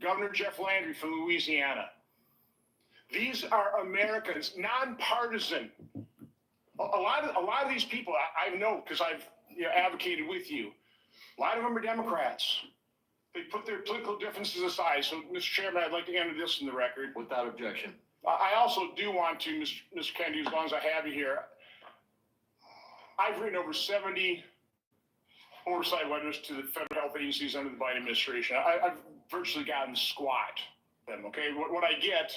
Governor Jeff Landry from Louisiana. These are Americans, nonpartisan. A lot of these people I know because I've advocated with you. A lot of them are Democrats. They put their political differences aside. So, Mr. Chairman, I'd like to enter this in the record. Without objection. I also do want to, Mr. Kennedy, as long as I have you here, I've written over 70 oversight letters to the federal health agencies under the Biden administration. I've virtually gotten squat them, okay? What I get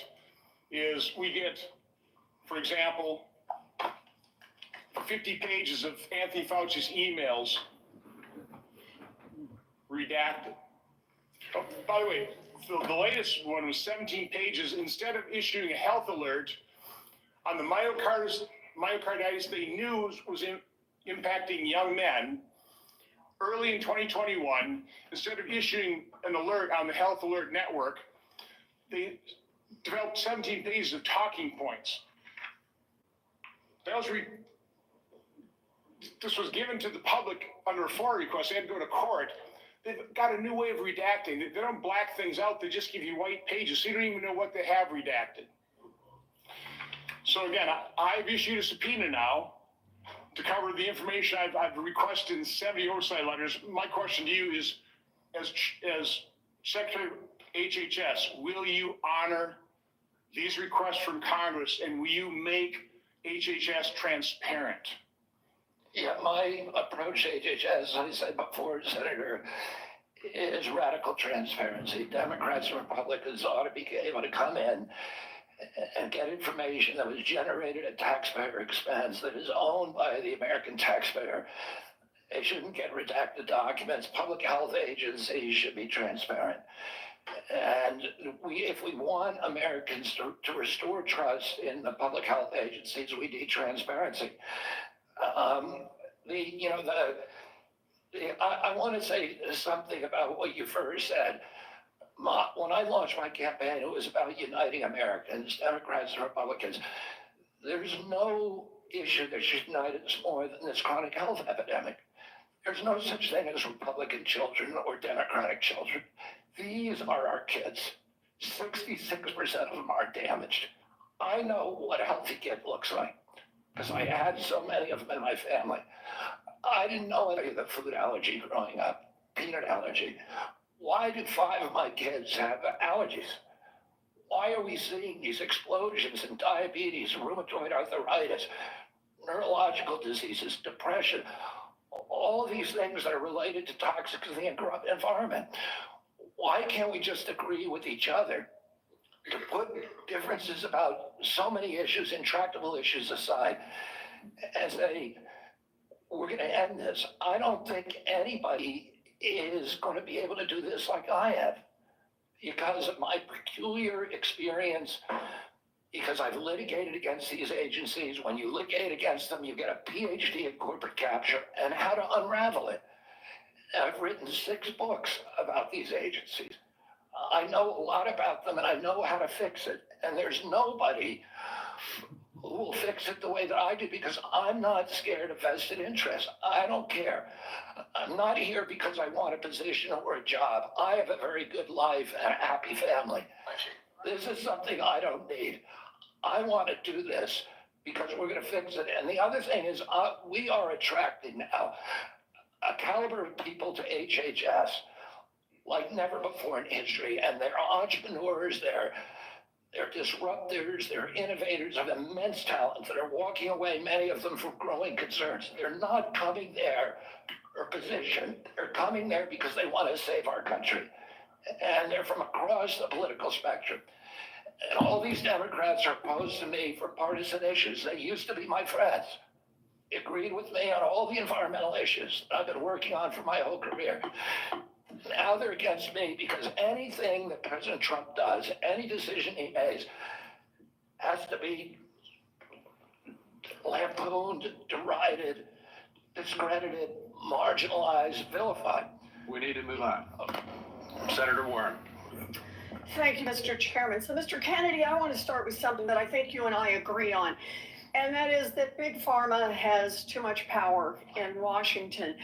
is we get, for example, 50 pages of Anthony Fauci's emails redacted. Oh, by the way, the latest one was 17 pages. Instead of issuing a health alert on the myocarditis they knew was impacting young men early in 2021, instead of issuing an alert on the Health Alert Network, they developed 17 pages of talking points. This was given to the public under a FOIA request. They had to go to court. They've got a new way of redacting. They don't black things out. They just give you white pages, so you don't even know what they have redacted. So again, I've issued a subpoena now to cover the information I've requested in 70 oversight letters. My question to you is, as Secretary of HHS, will you honor these requests from Congress, and will you make HHS transparent? Yeah, my approach to HHS, as I said before, Senator, is radical transparency. Democrats and Republicans ought to be able to come in and get information that was generated at taxpayer expense, that is owned by the American taxpayer. They shouldn't get redacted documents. Public health agencies should be transparent. And if we want Americans to restore trust in the public health agencies, we need transparency. I want to say something about what you first said. When I launched my campaign, it was about uniting Americans, Democrats and Republicans. There's no issue that should unite us more than this chronic health epidemic. There's no such thing as Republican children or Democratic children. These are our kids. 66% of them are damaged. I know what a healthy kid looks like because I had so many of them in my family. I didn't know any of the food allergy growing up, peanut allergy. Why did 5 of my kids have allergies? Why are we seeing these explosions in diabetes, rheumatoid arthritis, neurological diseases, depression, all of these things that are related to toxins in the environment? Why can't we just agree with each other to put differences about so many issues, intractable issues aside, and say, we're going to end this? I don't think anybody is going to be able to do this like I have because of my peculiar experience, because I've litigated against these agencies. When you litigate against them, you get a PhD in corporate capture and how to unravel it. I've written 6 books about these agencies. I know a lot about them and I know how to fix it. And there's nobody who will fix it the way that I do because I'm not scared of vested interest. I don't care. I'm not here because I want a position or a job. I have a very good life and a happy family. This is something I don't need. I want to do this because we're going to fix it. And the other thing is we are attracting now a caliber of people to HHS like never before in history. And they're entrepreneurs, they're disruptors, they're innovators of immense talent that are walking away, many of them from growing concerns. They're not coming there for position. They're coming there because they want to save our country. And they're from across the political spectrum. And all these Democrats are opposed to me for partisan issues. They used to be my friends. They agreed with me on all the environmental issues that I've been working on for my whole career. Now they're against me because anything that President Trump does, any decision he makes, has to be lampooned, derided, discredited, marginalized, vilified. We need to move on. Senator Warren. Thank you, Mr. Chairman. So, Mr. Kennedy, I want to start with something that I think you and I agree on, and that is that Big Pharma has too much power in Washington.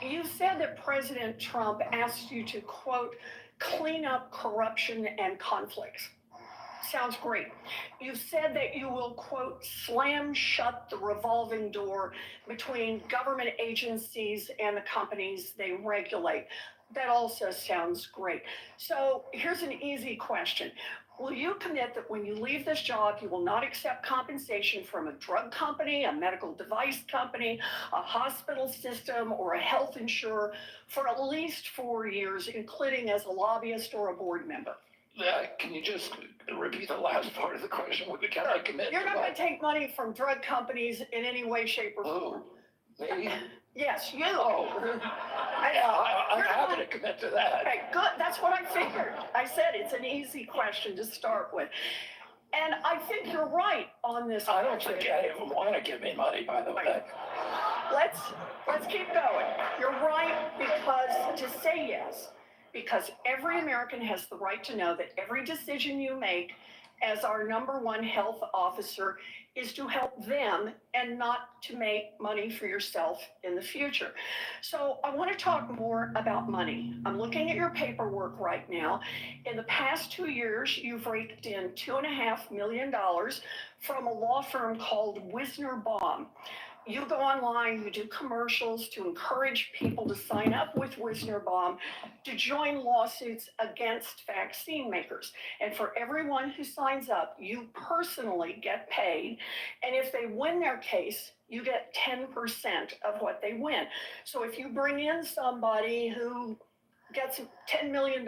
You said that President Trump asked you to, quote, clean up corruption and conflicts. Sounds great. You said that you will, quote, slam shut the revolving door between government agencies and the companies they regulate. That also sounds great. So here's an easy question. Will you commit that when you leave this job, you will not accept compensation from a drug company, a medical device company, a hospital system, or a health insurer for at least 4 years, including as a lobbyist or a board member? Can you just repeat the last part of the question? Can I commit? You're not going to take money from drug companies in any way, shape, or form. Me? Yes, you. Oh, I'm happy to commit to that. Okay, good. That's what I figured. I said it's an easy question to start with. And I think you're right on this. I don't think any of them want to give me money, by the way. Let's keep going. You're right, because to say yes, because every American has the right to know that every decision you make as our number one health officer is to help them and not to make money for yourself in the future. So I want to talk more about money. I'm looking at your paperwork right now. In the past 2 years, you've raked in $2.5 million from a law firm called Wisner Baum. You go online, you do commercials to encourage people to sign up with Wisner Baum to join lawsuits against vaccine makers. And for everyone who signs up, you personally get paid. And if they win their case, you get 10% of what they win. So if you bring in somebody who gets $10 million,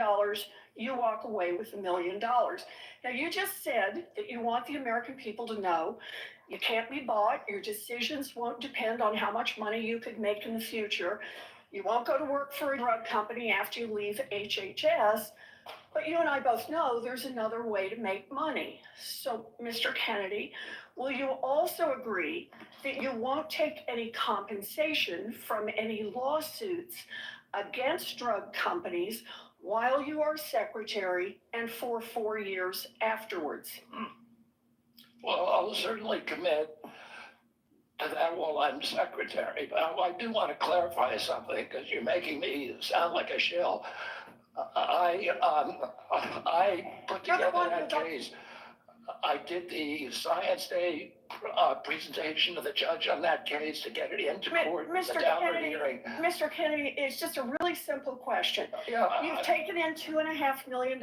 you walk away with $1 million. Now, you just said that you want the American people to know you can't be bought. Your decisions won't depend on how much money you could make in the future. You won't go to work for a drug company after you leave HHS. But you and I both know there's another way to make money. So, Mr. Kennedy, will you also agree that you won't take any compensation from any lawsuits against drug companies while you are secretary and for 4 years afterwards? Well, I'll certainly commit to that while I'm secretary, but I do want to clarify something because you're making me sound like a shill. I put together that case. I did the Science Day presentation to the judge on that case to get it into court. Mr. Kennedy, Mr. Kennedy, it's just a really simple question. Yeah, You've taken in $2.5 million.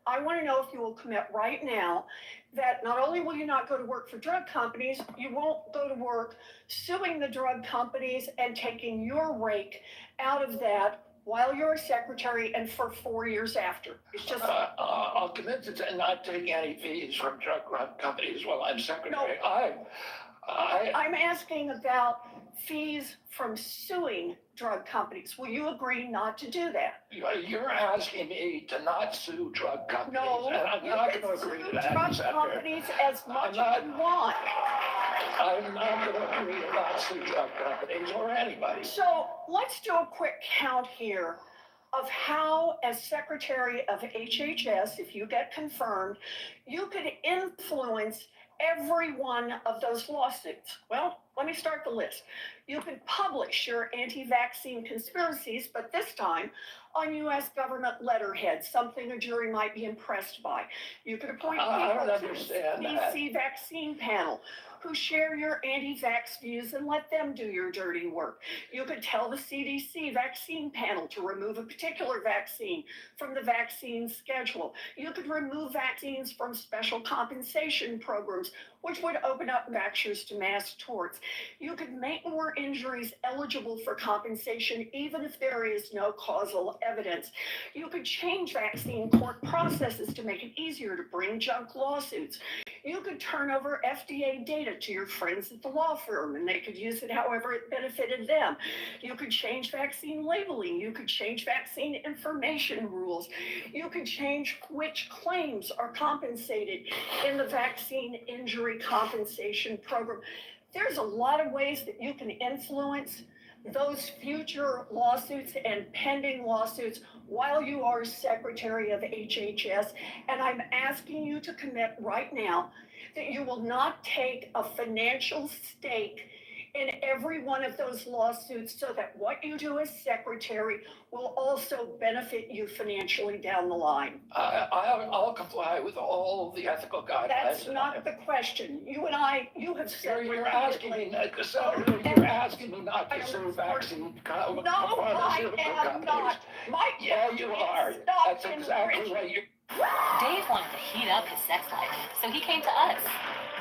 I want to know if you will commit right now that not only will you not go to work for drug companies, you won't go to work suing the drug companies and taking your rake out of that while you're a secretary and for 4 years after. It's just. I'll commit to not taking any fees from drug companies while I'm secretary. No. I'm asking about fees from suing drug companies. Will you agree not to do that? You're asking me to not sue drug companies. No, and I'm not going to agree to that. Drug companies as much as you want. I'm not going to agree to not sue drug companies or anybody. So let's do a quick count here of how, as secretary of HHS, if you get confirmed, you could influence every one of those lawsuits. Well, let me start the list. You could publish your anti-vaccine conspiracies, but this time on U.S. government letterhead, something a jury might be impressed by. You could appoint people to the CDC vaccine panel who share your anti-vax views and let them do your dirty work. You could tell the CDC vaccine panel to remove a particular vaccine from the vaccine schedule. You could remove vaccines from special compensation programs, which would open up vaxxers to mass torts. You could make more injuries eligible for compensation, even if there is no causal evidence. You could change vaccine court processes to make it easier to bring junk lawsuits. You could turn over FDA data to your friends at the law firm, and they could use it however it benefited them. You could change vaccine labeling. You could change vaccine information rules. You could change which claims are compensated in the vaccine injury compensation program. There's a lot of ways that you can influence those future lawsuits and pending lawsuits while you are secretary of HHS. And I'm asking you to commit right now that you will not take a financial stake in every one of those lawsuits so that what you do as secretary will also benefit you financially down the line? I'll comply with all the ethical guidelines. That's not the question. You have said. You're asking me, Senator, you're asking me not to sue vaccine. No, I am not. My Yeah, you are. That's exactly what you. Dave wanted to heat up his sex life, so he came to us.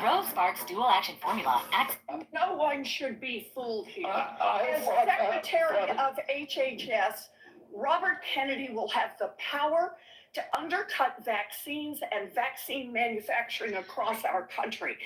Rose Sparks Dual Action Formula acts. No one should be fooled here. I As Secretary of HHS, Robert Kennedy will have the power to undercut vaccines and vaccine manufacturing across our country.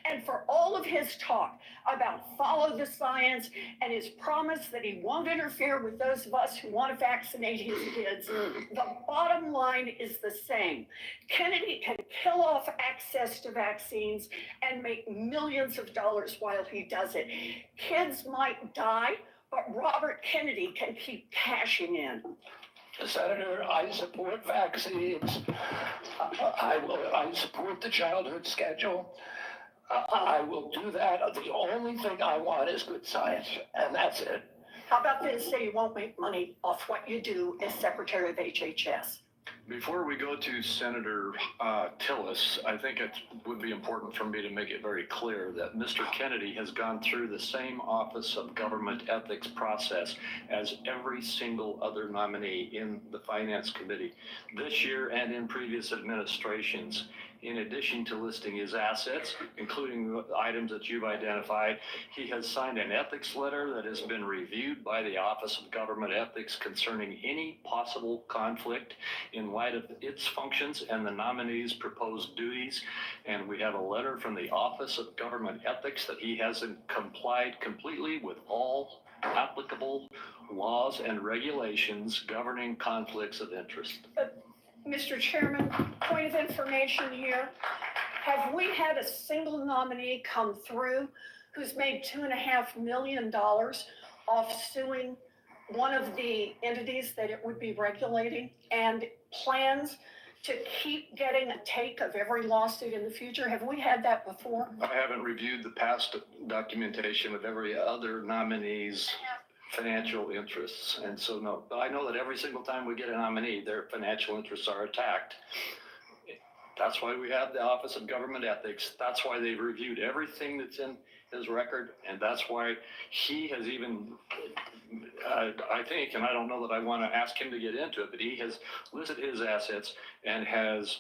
And for all of his talk about follow the science and his promise that he won't interfere with those of us who want to vaccinate his kids, the bottom line is the same. Kennedy can kill off access to vaccines and make millions of dollars while he does it. Kids might die, but Robert Kennedy can keep cashing in. Senator, I support vaccines. I support the childhood schedule. I will do that. The only thing I want is good science, and that's it. How about this? Say you won't make money off what you do as Secretary of HHS. Before we go to Senator Tillis, I think it would be important for me to make it very clear that Mr. Kennedy has gone through the same Office of Government Ethics process as every single other nominee in the Finance Committee this year and in previous administrations. In addition to listing his assets, including the items that you've identified, he has signed an ethics letter that has been reviewed by the Office of Government Ethics concerning any possible conflict in light of its functions and the nominee's proposed duties. And we have a letter from the Office of Government Ethics that he hasn't complied completely with all applicable laws and regulations governing conflicts of interest. Mr. Chairman, point of information here. Have we had a single nominee come through who's made $2.5 million off suing one of the entities that it would be regulating and plans to keep getting a take of every lawsuit in the future? Have we had that before? I haven't reviewed the past documentation of every other nominee's financial interests, and so no, but I know that every single time we get a nominee, their financial interests are attacked. That's why we have the Office of Government Ethics. That's why they've reviewed everything that's in his record, and that's why he has even, I think, and I don't know that I want to ask him to get into it, but he has listed his assets and has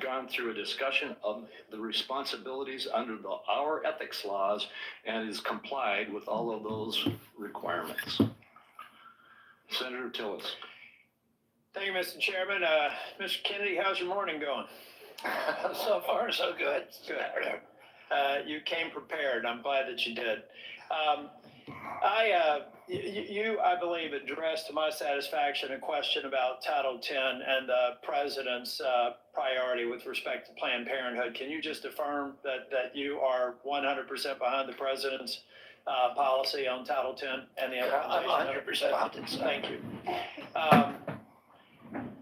gone through a discussion of the responsibilities under our ethics laws and is complied with all of those requirements. Senator Tillis. Thank you, Mr. Chairman. Mr. Kennedy, how's your morning going? So far, so good. Good. You came prepared. I'm glad that you did. You, I believe, addressed to my satisfaction a question about Title X and the president's priority with respect to Planned Parenthood. Can you just affirm that you are 100% behind the president's policy on Title X and the implementation? I'm 100%. Thank you.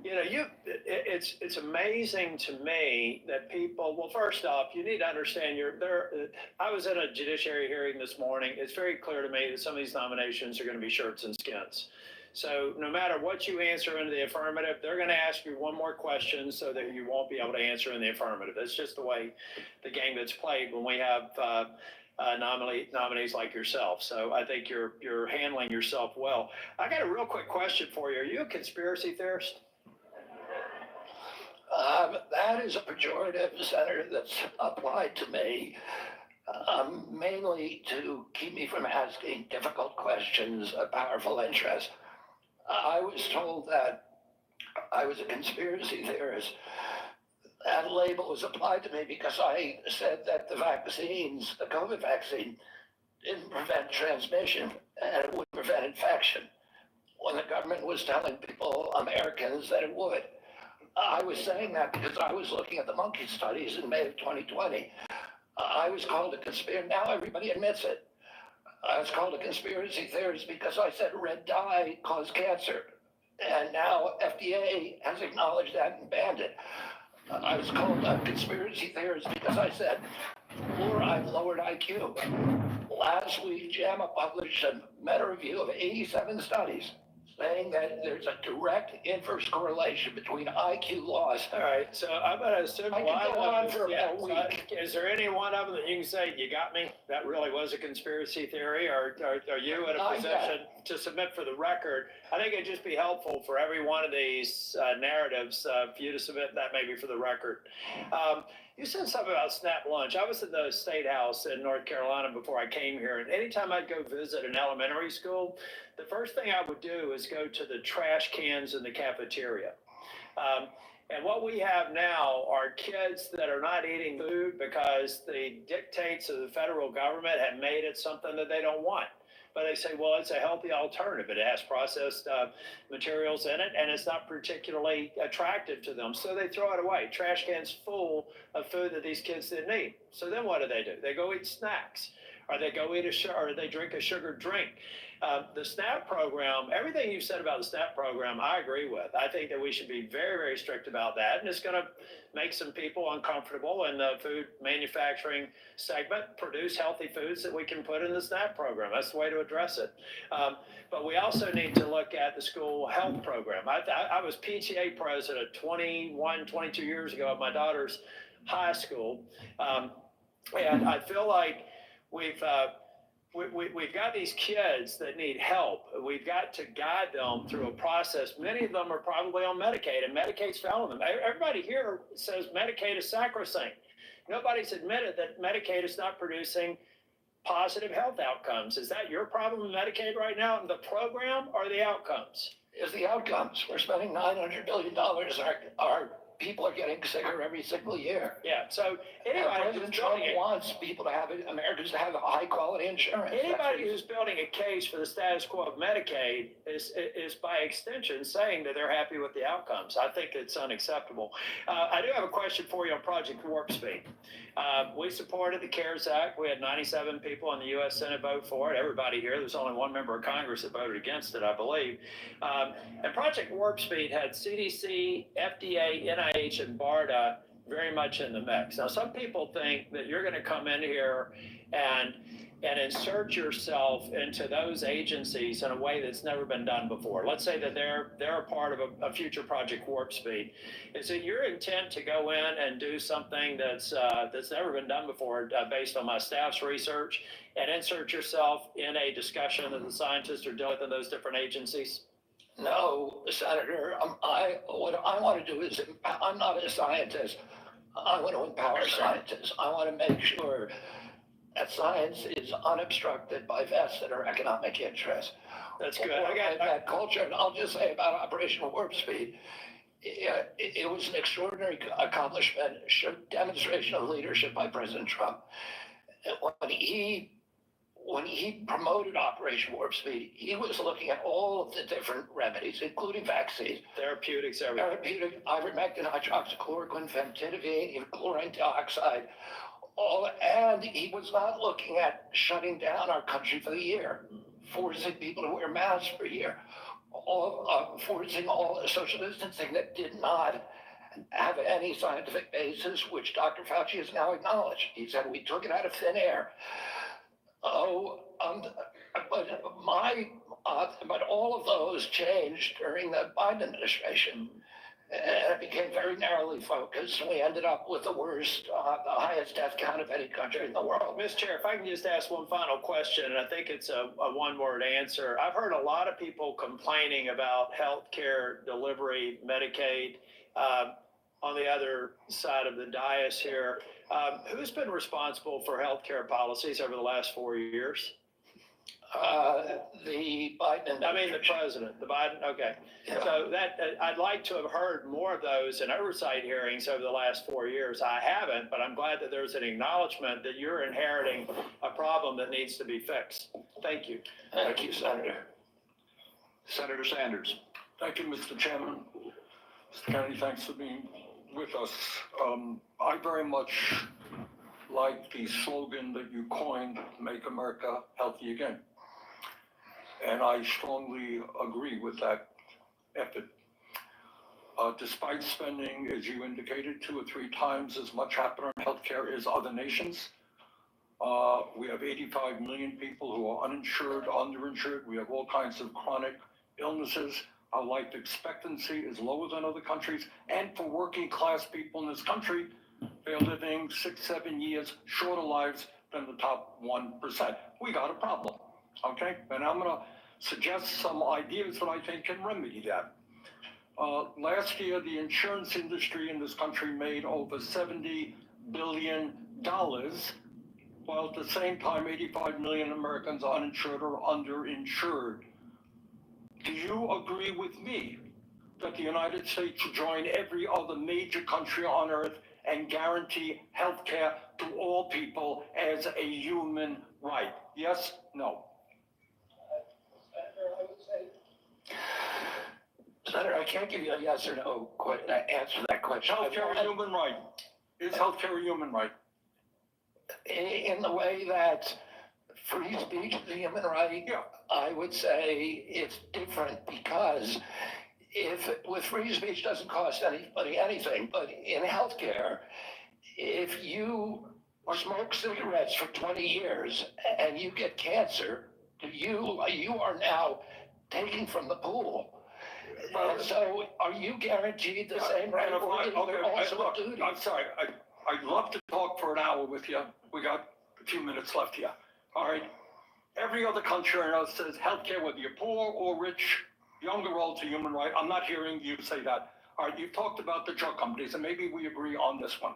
You know, it's amazing to me that people, well, first off, you need to understand I was in a judiciary hearing this morning. It's very clear to me that some of these nominations are going to be shirts and skins. So no matter what you answer in the affirmative, they're going to ask you one more question so that you won't be able to answer in the affirmative. That's just the way the game gets played when we have nominees like yourself. So I think you're handling yourself well. I got a real quick question for you. Are you a conspiracy theorist? That is a pejorative, Senator, that's applied to me, mainly to keep me from asking difficult questions of powerful interests. I was told that I was a conspiracy theorist. That label was applied to me because I said that the vaccines, the COVID vaccine, didn't prevent transmission and it would prevent infection, when the government was telling people, Americans, that it would. I was saying that because I was looking at the monkey studies in May of 2020. I was called a conspiracy. Now everybody admits it. I was called a conspiracy theorist because I said red dye caused cancer. And now FDA has acknowledged that and banned it. I was called a conspiracy theorist because I said fluoride lowered IQ. Last week, JAMA published a meta-review of 87 studies saying that there's a direct inverse correlation between IQ loss. All right, so I'm going to assume. I could go on for about a so week. is there any one of them that you can say, you got me? That really was a conspiracy theory, or are you in a Not position yet. to submit for the record? I think it'd just be helpful for every one of these narratives for you to submit that maybe for the record. You said something about SNAP lunch. I was in the State House in North Carolina before I came here, and anytime I'd go visit an elementary school, the first thing I would do is go to the trash cans in the cafeteria. And what we have now are kids that are not eating food because the dictates of the federal government have made it something that they don't want. But they say, well, it's a healthy alternative. It has processed materials in it, and it's not particularly attractive to them. So they throw it away. Trash cans full of food that these kids didn't eat. So then what do? They go eat snacks, or they go eat or they drink a sugared drink. The SNAP program, everything you said about the SNAP program, I agree with. I think that we should be very, very strict about that. And it's going to make some people uncomfortable in the food manufacturing segment, produce healthy foods that we can put in the SNAP program. That's the way to address it. But we also need to look at the school health program. I was PTA president 21, 22 years ago at my daughter's high school. And I feel like we've got these kids that need help. We've got to guide them through a process. Many of them are probably on Medicaid, and Medicaid's failing them. Everybody here says Medicaid is sacrosanct. Nobody's admitted that Medicaid is not producing positive health outcomes. Is that your problem with Medicaid right now, the program, or the outcomes? Is the outcomes. We're spending $900 billion. Our people are getting sicker every single year. Yeah, so anybody President Trump wants people to have Americans to have high quality insurance. Anybody who's building a case for the status quo of Medicaid is by extension saying that they're happy with the outcomes. I think it's unacceptable. I do have a question for you on Project Warp Speed. We supported the CARES Act. We had 97 people in the U.S. Senate vote for it. Everybody here. There's only one member of Congress that voted against it, I believe. And Project Warp Speed had CDC, FDA, NIH, and BARDA very much in the mix. Now, some people think that you're going to come in here and insert yourself into those agencies in a way that's never been done before. Let's say that they're a part of a future Project Warp Speed. Is it your intent to go in and do something that's never been done before, based on my staff's research, and insert yourself in a discussion that the scientists are doing in those different agencies? No, Senator. What I want to do is, I'm not a scientist. I want to empower scientists. I want to make sure that science is unobstructed by vested or economic interests. That's good. I got that culture. And I'll just say about Operation Warp Speed, it was an extraordinary accomplishment, demonstration of leadership by President Trump. When he promoted Operation Warp Speed, he was looking at all of the different remedies, including vaccines, Therapeutics, everything. therapeutic, ivermectin, hydroxychloroquine, famotidine, even chlorine dioxide, and he was not looking at shutting down our country for the year, forcing people to wear masks for a year, forcing all social distancing that did not have any scientific basis, which Dr. Fauci has now acknowledged. He said we took it out of thin air. But all of those changed during the Biden administration. And it became very narrowly focused, and we ended up with the worst, the highest death count of any country in the world. Mr. Chair, if I can just ask one final question, and I think it's a one-word answer. I've heard a lot of people complaining about healthcare delivery, Medicaid. On the other side of the dais here, who's been responsible for healthcare policies over the last 4 years? The Biden. I mean, the president, the Biden. Okay. Yeah. So I'd like to have heard more of those in oversight hearings over the last 4 years. I haven't, but I'm glad that there's an acknowledgement that you're inheriting a problem that needs to be fixed. Thank you. Thank you, Senator. Senator Sanders. Thank you, Mr. Chairman. Mr. Kennedy, thanks for being with us. I very much like the slogan that you coined, Make America Healthy Again. And I strongly agree with that effort. Despite spending, as you indicated, 2 or 3 times as much happening on healthcare as other nations, We have 85 million people who are uninsured, underinsured. We have all kinds of chronic illnesses. Our life expectancy is lower than other countries. And for working class people in this country, they're living 6-7 years shorter lives than the top 1%. We got a problem, okay? And I'm gonna suggest some ideas that I think can remedy that. Last year, the insurance industry in this country made over $70 billion, while at the same time, 85 million Americans are uninsured or underinsured. Do you agree with me that the United States should join every other major country on earth and guarantee health care to all people as a human right? Yes? No? Senator, I can't give you a yes or no answer to that question. Healthcare a human right. Is healthcare a human right? In the way that free speech is a human right, Yeah. I would say it's different because with free speech doesn't cost anybody anything, but in healthcare, if you smoke cigarettes for 20 years and you get cancer, you are now taking from the pool. And so are you guaranteed the same right? Or is there also a duty? I'm sorry. I'd love to talk for an hour with you. We got a few minutes left here. All right. Every other country on earth says healthcare, whether you're poor or rich, young or old, is a human right. I'm not hearing you say that. All right. You've talked about the drug companies, and maybe we agree on this one.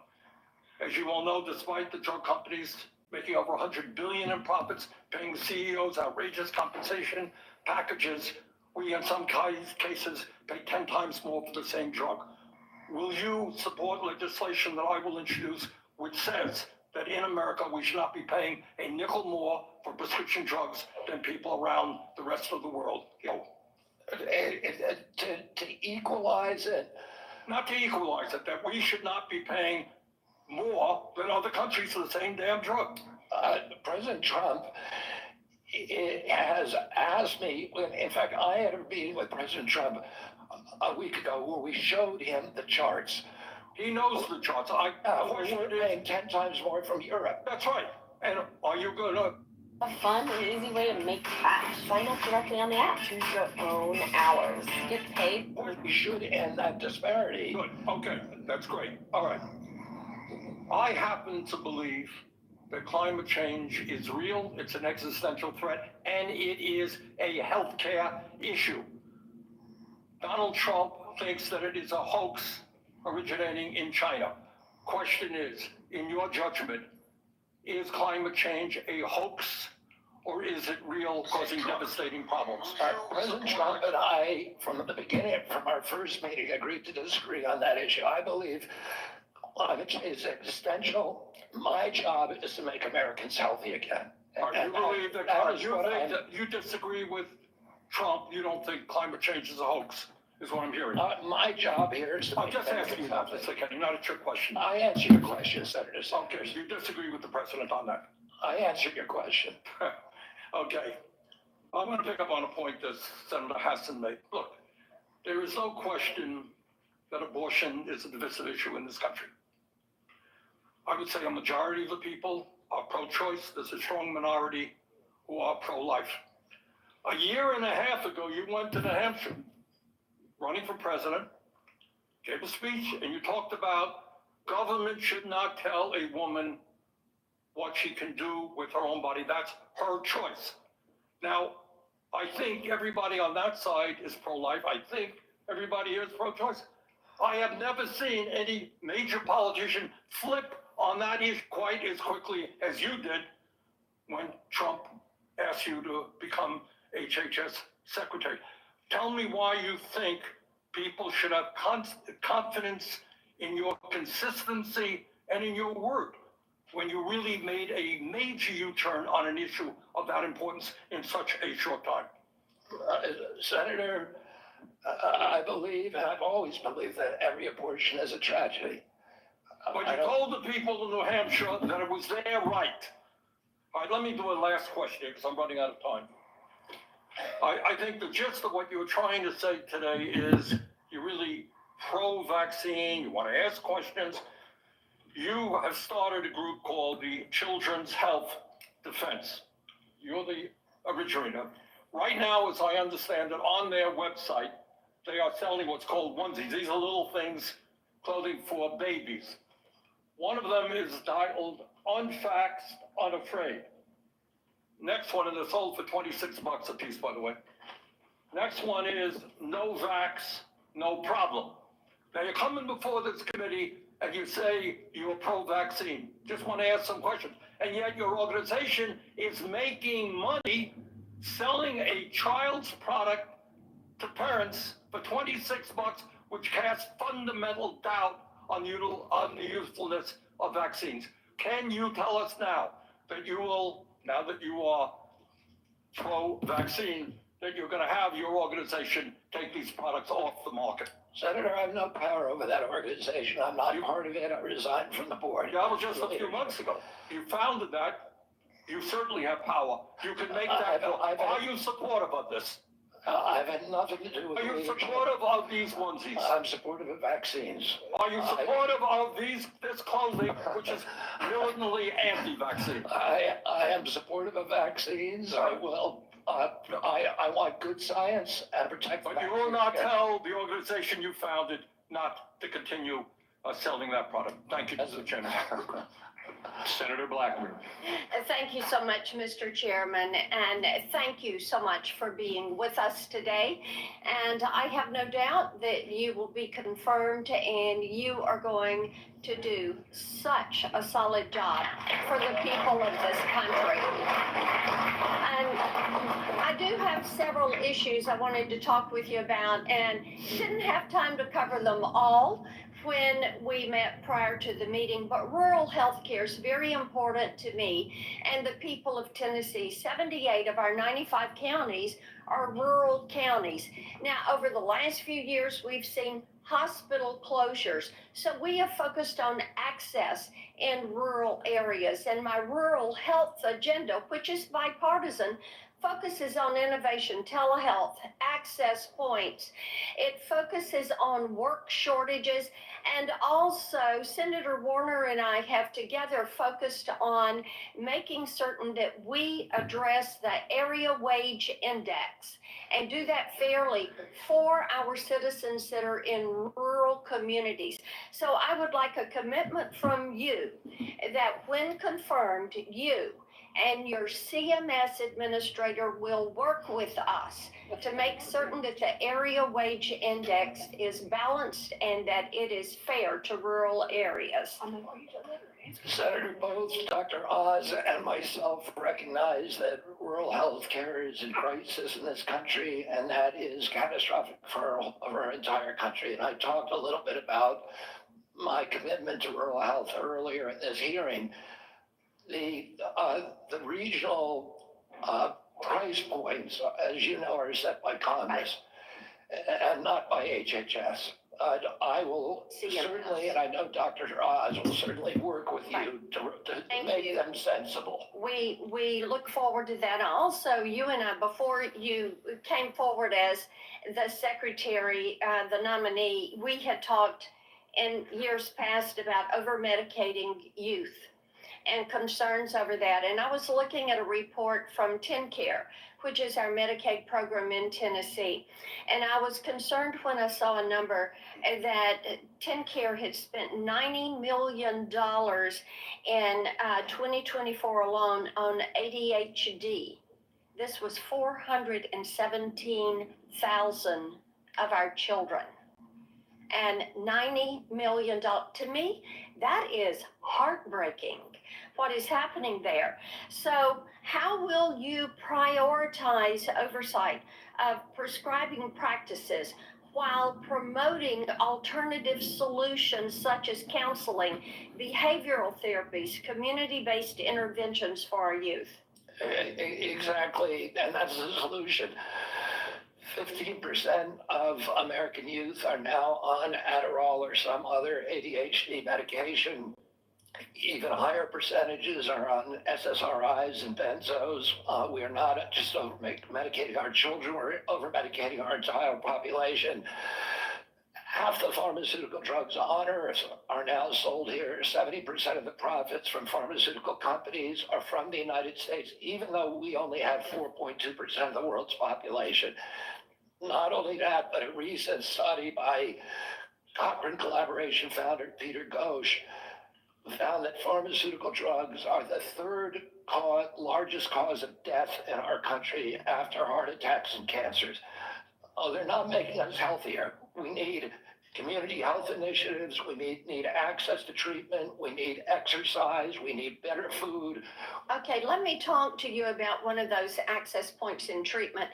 As you all know, despite the drug companies making over $100 billion in profits, paying the CEOs outrageous compensation packages, we in some cases pay 10 times more for the same drug. Will you support legislation that I will introduce which says that in America we should not be paying a nickel more for prescription drugs than people around the rest of the world? To equalize it? Not to equalize it, that we should not be paying more than other countries for the same damn drug. President Trump has asked me, in fact, I had a meeting with President Trump a week ago where we showed him the charts. He knows the charts. We're paying 10 times more from Europe. That's right. And are you going to... A fun and easy way to make cash. Sign up directly on the app. Choose your own hours. Get paid. We should end that disparity. Good. Okay. That's great. All right. I happen to believe that climate change is real, it's an existential threat, and it is a healthcare issue. Donald Trump thinks that it is a hoax originating in China. Question is, in your judgment, is climate change a hoax or is it real, causing devastating problems? President Trump and I, from the beginning, from our first meeting, agreed to disagree on that issue. I believe climate change is existential. My job is to make Americans healthy again. You believe that you disagree with Trump? You don't think climate change is a hoax, is what I'm hearing. My job here is to I'm make just Americans asking you that, healthy. Mr. Kennedy, not a trick question. I answer your question, Senator Sanders. Okay, so you disagree with the president on that? I answer your question. Okay. I'm going to pick up on a point that Senator Hassan made. Look, there is no question that abortion is a divisive issue in this country. I would say a majority of the people are pro-choice. There's a strong minority who are pro-life. A year and a half ago, you went to New Hampshire, running for president, gave a speech, and you talked about government should not tell a woman what she can do with her own body. That's her choice. Now, I think everybody on that side is pro-life. I think everybody here is pro-choice. I have never seen any major politician flip on that issue quite as quickly as you did when Trump asked you to become HHS secretary. Tell me why you think people should have confidence in your consistency and in your word when you really made a major U-turn on an issue of that importance in such a short time. Senator, I believe, and I've always believed, that every abortion is a tragedy. But you told the people of New Hampshire that it was their right. All right, let me do a last question because I'm running out of time. I think the gist of what you were trying to say today is you're really pro-vaccine, you want to ask questions. you have started a group called the Children's Health Defense. You're the originator. Right now, as I understand it, on their website, they are selling what's called onesies. These are little things, clothing for babies. One of them is titled Unfaxed, Unafraid. Next one, and they're sold for $26 a piece, by the way. Next one is No Vax, No Problem. Now you're coming before this committee and you say you're pro-vaccine. Just want to ask some questions. And yet your organization is making money selling a child's product to parents for $26, which casts fundamental doubt on the usefulness of vaccines. Can you tell us now that you will, now that you are pro-vaccine, that you're going to have your organization take these products off the market? Senator, I have no power over that organization. I'm not part of it. I resigned from the board. That was just a few months ago. You founded that. You certainly have power. You can make that. Are you supportive of this? I've had nothing to do with Are you leadership. supportive of these onesies? I'm supportive of vaccines. Are you supportive of this clothing, which is militantly anti-vaccine? I am supportive of vaccines. I will. I want good science and protect. But you will not tell the organization you founded not to continue selling that product. Thank you, Mr. Chairman. Senator Blackburn. Thank you so much, Mr. Chairman, and thank you so much for being with us today. And I have no doubt that you will be confirmed and you are going to do such a solid job for the people of this country. And I do have several issues I wanted to talk with you about and didn't have time to cover them all when we met prior to the meeting, but rural health care is very important to me and the people of Tennessee. 78 of our 95 counties are rural counties. Now, over the last few years, we've seen hospital closures. So we have focused on access in rural areas. And my rural health agenda, which is bipartisan, focuses on innovation, telehealth, access points. It focuses on work shortages. And also, Senator Warner and I have together focused on making certain that we address the area wage index and do that fairly for our citizens that are in rural communities. So I would like a commitment from you that when confirmed, you and your CMS administrator will work with us to make certain that the area wage index is balanced and that it is fair to rural areas. Senator, both Dr. Oz and myself recognize that rural health care is in crisis in this country, and that is catastrophic for our entire country. And I talked a little bit about my commitment to rural health earlier in this hearing. The regional price points, as you know, are set by Congress and not by HHS. I will certainly, and I know Dr. Oz will certainly work with you to make them sensible. We look forward to that. Also, you and I, before you came forward as the secretary, the nominee, we had talked in years past about over-medicating youth and concerns over that. And I was looking at a report from TennCare, which is our Medicaid program in Tennessee. And I was concerned when I saw a number that TennCare had spent $90 million in 2024 alone on ADHD. This was 417,000 of our children. And $90 million, to me, that is heartbreaking, what is happening there. So how will you prioritize oversight of prescribing practices while promoting alternative solutions such as counseling, behavioral therapies, community-based interventions for our youth? Exactly, and that's the solution. 15% of American youth are now on Adderall or some other ADHD medication. Even higher percentages are on SSRIs and benzos. We are not just over-medicating our children, we're over-medicating our entire population. half the pharmaceutical drugs on Earth are now sold here. 70% of the profits from pharmaceutical companies are from the United States, even though we only have 4.2% of the world's population. Not only that, but a recent study by Cochrane Collaboration founder Peter Ghosh found that pharmaceutical drugs are the third largest cause of death in our country after heart attacks and cancers. Oh, they're not making us healthier. We need community health initiatives. We need access to treatment. We need exercise. We need better food. Okay, let me talk to you about one of those access points in treatment.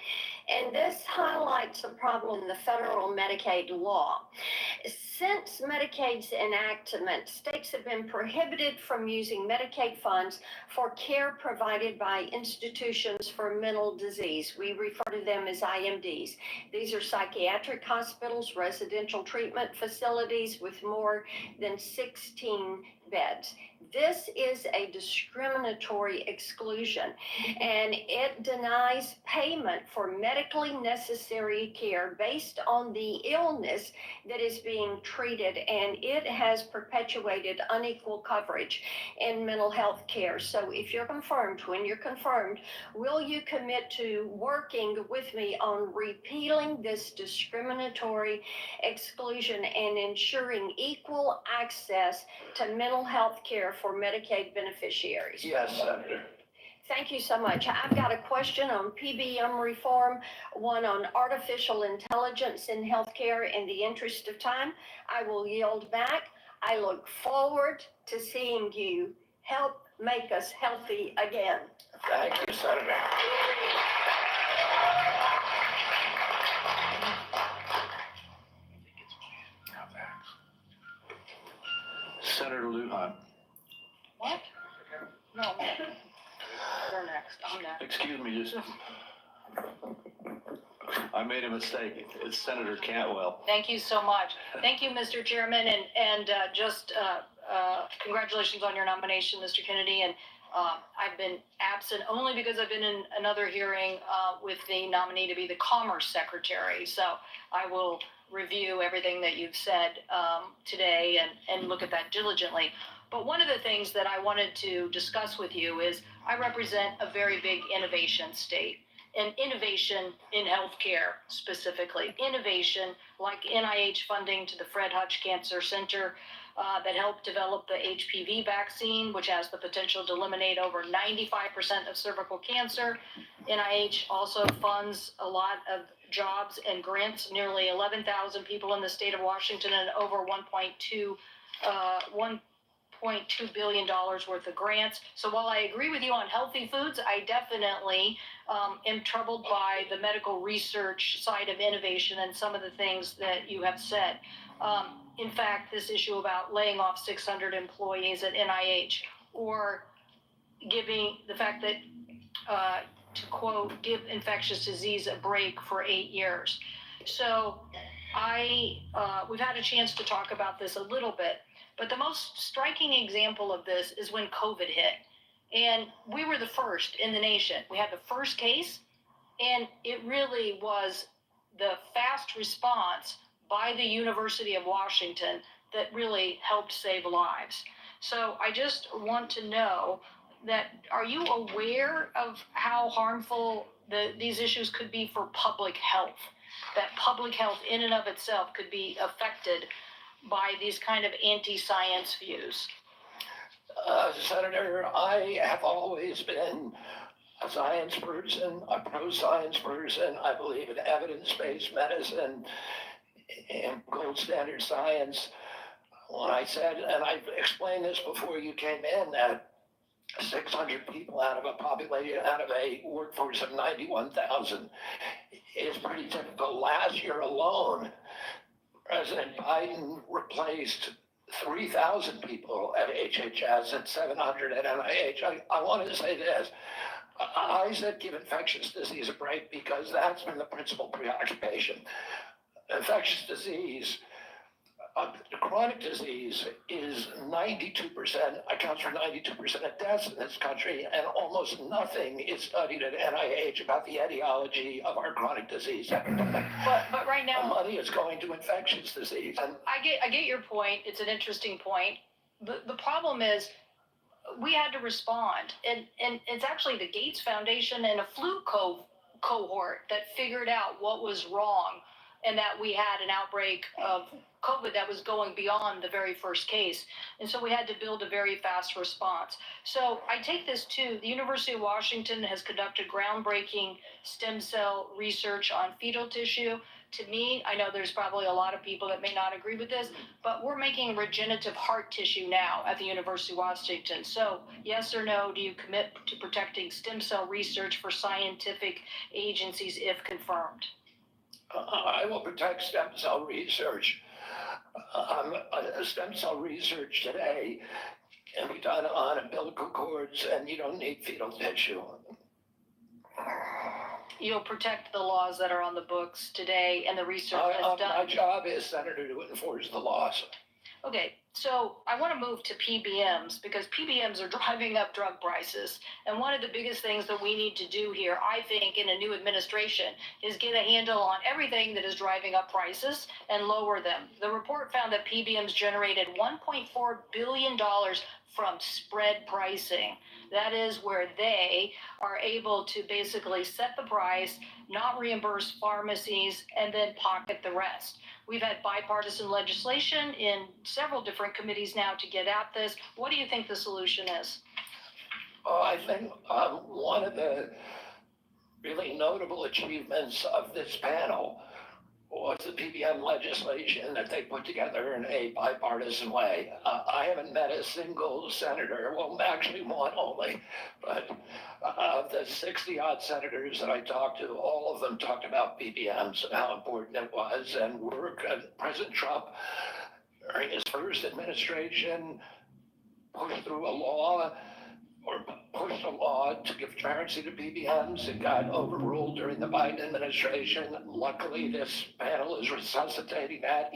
And this highlights a problem in the federal Medicaid law. Since Medicaid's enactment, states have been prohibited from using Medicaid funds for care provided by institutions for mental disease. We refer to them as IMDs. These are psychiatric hospitals, residential treatment facilities with more than 16 beds. This is a discriminatory exclusion, and it denies payment for medically necessary care based on the illness that is being treated, and it has perpetuated unequal coverage in mental health care. So if you're confirmed, when you're confirmed, will you commit to working with me on repealing this discriminatory exclusion and ensuring equal access to mental health care for Medicaid beneficiaries? Yes, Senator. Thank you so much. I've got a question on PBM reform, one on artificial intelligence in healthcare. In the interest of time, I will yield back. I look forward to seeing you help make us healthy again. Thank you, Senator. Senator Lujan. What? No. You're next. I'm next. Excuse me, just, I made a mistake. It's Senator Cantwell. Thank you so much. Thank you, Mr. Chairman, and congratulations on your nomination, Mr. Kennedy. And I've been absent only because I've been in another hearing with the nominee to be the Commerce Secretary. So I will review everything that you've said today and look at that diligently. But one of the things that I wanted to discuss with you is I represent a very big innovation state. And innovation in healthcare specifically. Innovation like NIH funding to the Fred Hutch Cancer Center that helped develop the HPV vaccine, which has the potential to eliminate over 95% of cervical cancer. NIH also funds a lot of jobs and grants, nearly 11,000 people in the state of Washington and over $1.2 billion worth of grants. So while I agree with you on healthy foods, I definitely am troubled by the medical research side of innovation and some of the things that you have said. In fact, this issue about laying off 600 employees at NIH, or giving the fact that, to quote, give infectious disease a break for 8 years. So we've had a chance to talk about this a little bit, but the most striking example of this is when COVID hit. And we were the first in the nation. We had the first case, and it really was the fast response by the University of Washington that really helped save lives. So I just want to know that, are you aware of how harmful these issues could be for public health? That public health in and of itself could be affected by these kind of anti-science views? Senator, I have always been a science person, a pro-science person. I believe in evidence-based medicine and gold standard science. When I said, and I've explained this before you came in, that 600 people out of a population, out of a workforce of 91,000 is pretty typical. Last year alone, President Biden replaced 3,000 people at HHS and 700 at NIH. I wanted to say this. I said give infectious disease a break because that's been the principal preoccupation. Infectious disease Chronic disease is 92%, accounts for 92% of deaths in this country, and almost nothing is studied at NIH about the etiology of our chronic disease epidemic. But right The now, money is going to infectious disease. And I get your point. It's an interesting point. The problem is we had to respond, and it's actually the Gates Foundation and a flu cohort that figured out what was wrong, and that we had an outbreak of COVID that was going beyond the very first case. And so we had to build a very fast response. So I take this too. The University of Washington has conducted groundbreaking stem cell research on fetal tissue. To me, I know there's probably a lot of people that may not agree with this, but we're making regenerative heart tissue now at the University of Washington. So yes or no, do you commit to protecting stem cell research for scientific agencies if confirmed? I will protect stem cell research. Stem cell research today can be done on umbilical cords, and you don't need fetal tissue. You'll protect the laws that are on the books today and the research that's done. My job is, Senator, to enforce the laws. Okay, so I want to move to PBMs because PBMs are driving up drug prices. And one of the biggest things that we need to do here, I think, in a new administration is get a handle on everything that is driving up prices and lower them. The report found that PBMs generated $1.4 billion from spread pricing. That is where they are able to basically set the price, not reimburse pharmacies, and then pocket the rest. We've had bipartisan legislation in several different committees now to get at this. What do you think the solution is? I think one of the really notable achievements of this panel was the PBM legislation that they put together in a bipartisan way. I haven't met a single senator, well, actually one only, but of the 60-odd senators that I talked to, all of them talked about PBMs and how important it was. And President Trump, during his first administration, pushed through a law pushed a law to give transparency to PBMs. It got overruled during the Biden administration. Luckily, this panel is resuscitating that.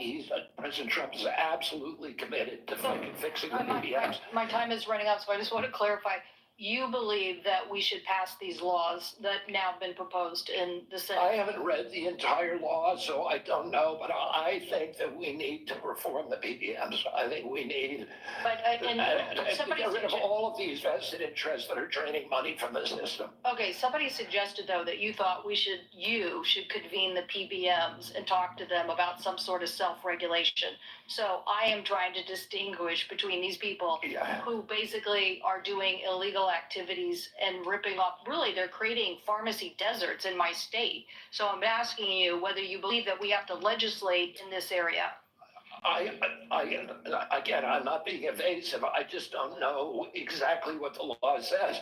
President Trump is absolutely committed to fixing the PBMs. My time is running out, so I just want to clarify. You believe that we should pass these laws that now have been proposed in the Senate? I haven't read the entire law, so I don't know, but I think that we need to reform the PBMs. I think we need to get rid of all of these vested interests that are draining money from the system. Okay, somebody suggested, though, that you thought you should convene the PBMs and talk to them about some sort of self-regulation. So I am trying to distinguish between these people who basically are doing illegal activities and ripping off, really, they're creating pharmacy deserts in my state. So I'm asking you whether you believe that we have to legislate in this area. Again, I'm not being evasive. I just don't know exactly what the law says.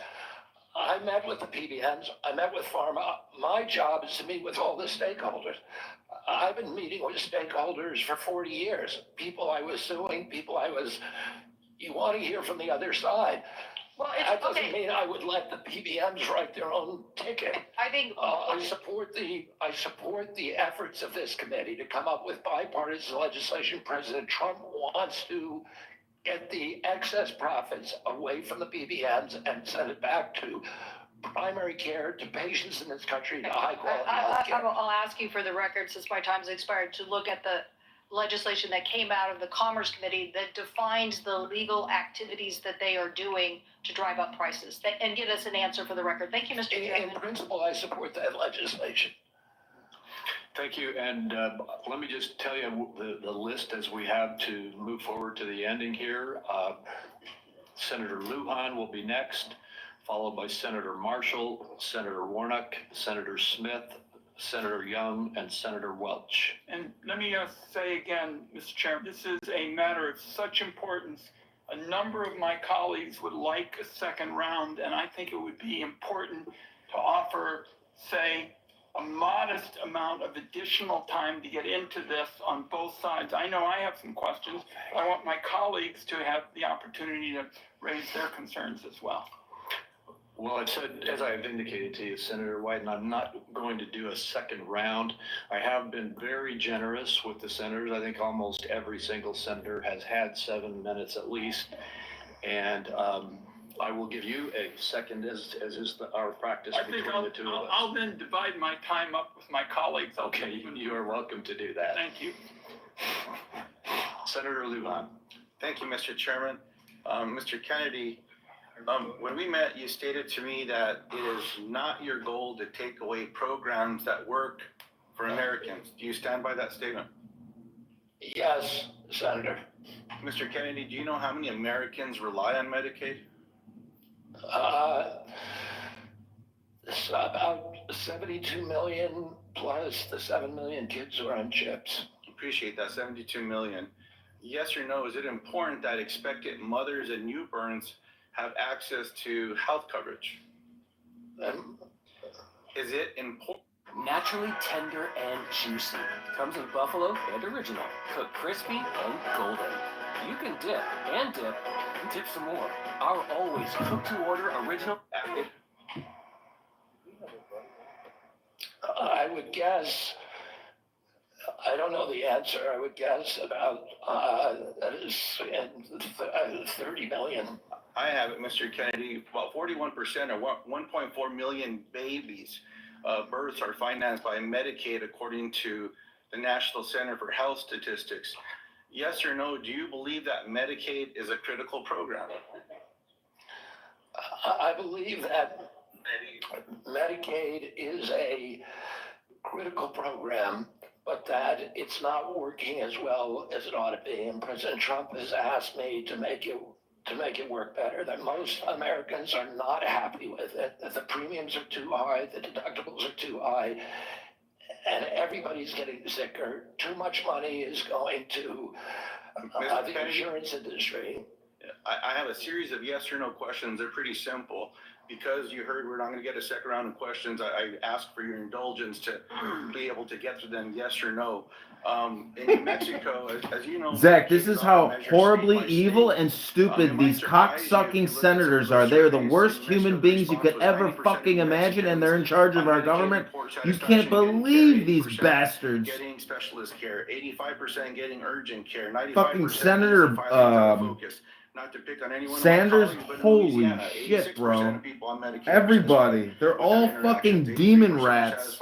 I met with the PBMs. I met with pharma. My job is to meet with all the stakeholders. I've been meeting with stakeholders for 40 years. People I was suing, you want to hear from the other side. Well, that doesn't mean I would let the PBMs write their own ticket. I think I support the efforts of this committee to come up with bipartisan legislation. President Trump wants to get the excess profits away from the PBMs and send it back to primary care, to patients in this country, to high quality health care. I'll ask you for the record, since my time's expired, to look at the legislation that came out of the Commerce Committee that defines the legal activities that they are doing to drive up prices, and give us an answer for the record. Thank you, Mr. Chairman. In principle, I support that legislation. Thank you. And let me just tell you the list as we have to move forward to the ending here. Senator Lujan will be next, followed by Senator Marshall, Senator Warnock, Senator Smith, Senator Young, and Senator Welch. And let me say again, Mr. Chairman, this is a matter of such importance. A number of my colleagues would like a second round, and I think it would be important to offer, say, a modest amount of additional time to get into this on both sides. I know I have some questions, but I want my colleagues to have the opportunity to raise their concerns as well. Well, I've said, as I have indicated to you, Senator Wyden, I'm not going to do a second round. I have been very generous with the senators. I think almost every single senator has had 7 minutes at least. And I will give you a second, as is our practice I think between the two of us. I'll then divide my time up with my colleagues. Okay, you are welcome to do that. Thank you. Senator Lujan. Thank you, Mr. Chairman. Mr. Kennedy, when we met, you stated to me that it is not your goal to take away programs that work for Americans. Do you stand by that statement? Yes, Senator. Mr. Kennedy, do you know how many Americans rely on Medicaid? It's about 72 million plus the 7 million kids who are on chips. Appreciate that, 72 million. Yes or no, is it important that expectant mothers and newborns have access to health coverage? Is it important? Naturally tender and juicy. Comes in buffalo and original. Cooked crispy and golden. You can dip and dip some more. Our always cooked to order original. I would guess, I don't know the answer, I would guess about 30 million. I have it, Mr. Kennedy. About 41% or 1.4 million babies births are financed by Medicaid, according to the National Center for Health Statistics. Yes or no, do you believe that Medicaid is a critical program? I believe that Medicaid is a critical program, but that it's not working as well as it ought to be. And President Trump has asked me to make it work better, that most Americans are not happy with it, that the premiums are too high, the deductibles are too high, and everybody's getting sicker. Too much money is going to the insurance industry. I have a series of yes or no questions. They're pretty simple. Because you heard we're not going to get a second round of questions, I ask for your indulgence to be able to get to them yes or no. In New Mexico, as you know, Zach, this is how horribly evil and stupid these cock-sucking senators are. They're the worst human beings you could ever fucking imagine, and they're in charge of our government. You can't believe these bastards. Getting specialist care, 85% getting urgent care, 95% Fucking Senator not to pick on anyone. Sanders, holy shit, bro. Everybody, they're all fucking demon rats.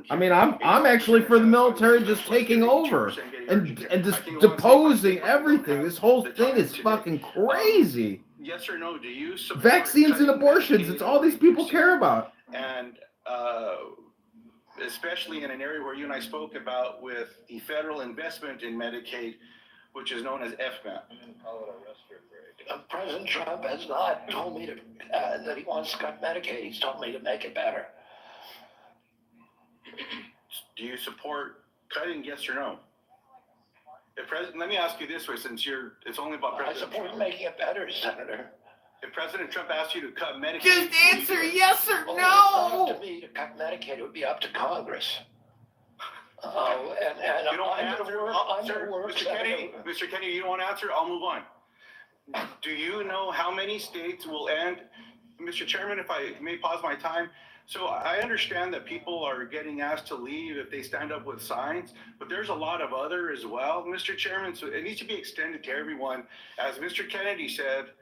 I mean, I'm actually for the military just taking over and just deposing everything. This whole thing is fucking crazy. Yes or no, do you support vaccines and abortions? It's all these people care about. And especially in an area where you and I spoke about with the federal investment in Medicaid, which is known as FMAP. President Trump has not told me that he wants to cut Medicaid. He's told me to make it better. Do you support cutting, yes or no? Let me ask you this way, since it's only about President Trump. I support making it better, Senator. If President Trump asked you to cut Medicaid, just answer yes or no. It's not up to me to cut Medicaid. It would be up to Congress. And you don't answer. Mr. Kennedy, you don't want to answer? I'll move on. Do you know how many states will end? Mr. Chairman, if I may pause my time. So I understand that people are getting asked to leave if they stand up with signs, but there's a lot of other as well, Mr. Chairman. So it needs to be extended to everyone. As Mr. Kennedy said,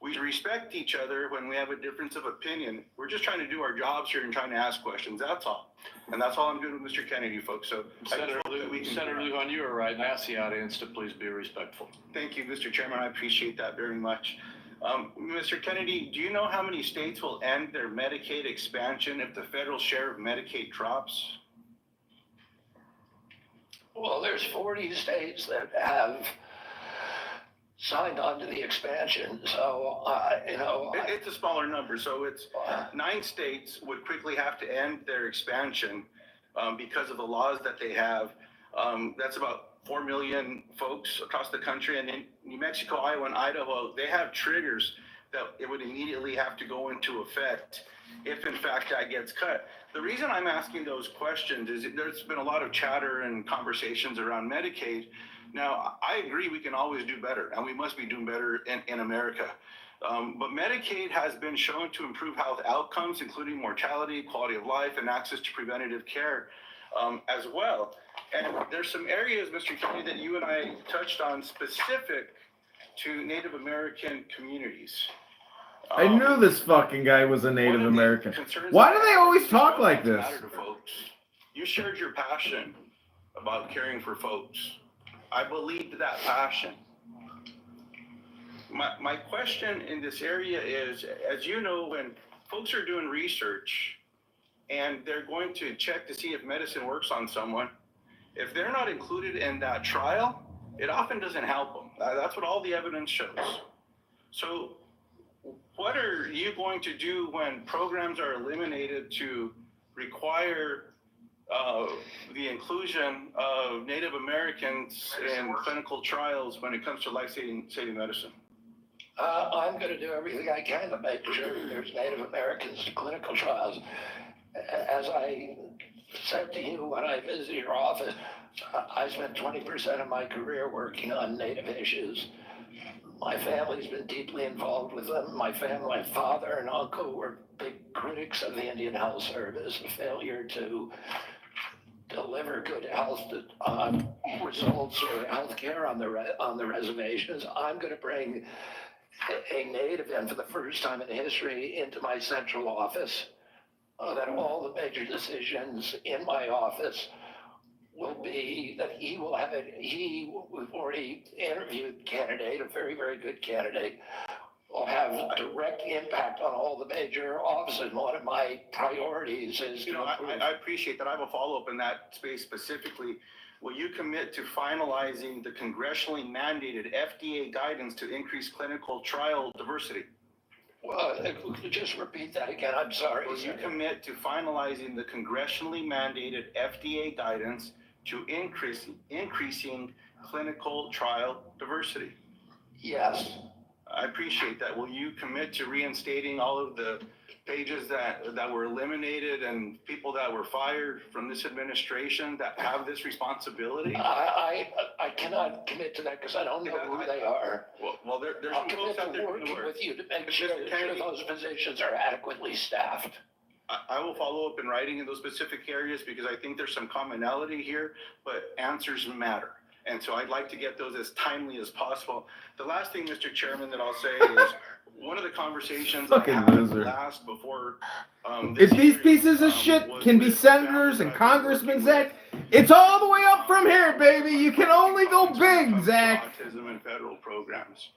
we respect each other when we have a difference of opinion. We're just trying to do our jobs here and trying to ask questions. That's all. And that's all I'm doing with Mr. Kennedy, folks. So Senator Lujan, you are right. I ask the audience to please be respectful. Thank you, Mr. Chairman. I appreciate that very much. Mr. Kennedy, do you know how many states will end their Medicaid expansion if the federal share of Medicaid drops? Well, there's 40 states that have signed on to the expansion. So, it's a smaller number. So it's 9 states would quickly have to end their expansion because of the laws that they have. That's about 4 million folks across the country. And in New Mexico, Iowa, and Idaho, they have triggers that it would immediately have to go into effect if, in fact, that gets cut. The reason I'm asking those questions is there's been a lot of chatter and conversations around Medicaid. Now, I agree we can always do better, and we must be doing better in America. But Medicaid has been shown to improve health outcomes, including mortality, quality of life, and access to preventative care as well. And there's some areas, Mr. Kennedy, that you and I touched on specific to Native American communities. I knew this fucking guy was a Native American. Why do they always talk like this? You shared your passion about caring for folks. I believed that passion. My question in this area is, as you know, when folks are doing research and they're going to check to see if medicine works on someone, if they're not included in that trial, it often doesn't help them. That's what all the evidence shows. So what are you going to do when programs are eliminated to require the inclusion of Native Americans in clinical trials when it comes to life-saving medicine? I'm going to do everything I can to make sure there's Native Americans in clinical trials. As I said to you when I visited your office, I spent 20% of my career working on Native issues. My family's been deeply involved with them. My father and uncle were big critics of the Indian Health Service, the failure to deliver good health results or health care on the reservations. I'm going to bring a Native in for the first time in history into my central office, that all the major decisions in my office will be that we've already interviewed a candidate, a very, very good candidate, will have direct impact on all the major offices. One of my priorities is I appreciate that. I have a follow-up in that space specifically. Will you commit to finalizing the congressionally mandated FDA guidance to increase clinical trial diversity? Well, just repeat that again. I'm sorry. Will you commit to finalizing the congressionally mandated FDA guidance to increasing clinical trial diversity? Yes. I appreciate that. Will you commit to reinstating all of the pages that were eliminated and people that were fired from this administration that have this responsibility? I cannot commit to that because I don't know who they are. Well, there's I'll commit to working with you to make sure those positions are adequately staffed. I will follow up in writing in those specific areas because I think there's some commonality here, but answers matter. And so I'd like to get those as timely as possible. The last thing, Mr. Chairman, that I'll say is one of the conversations I had last before. If these pieces of shit can be senators and congressmen, Zach, it's all the way up from here, baby. You can only go big, Zach. Autism and federal programs,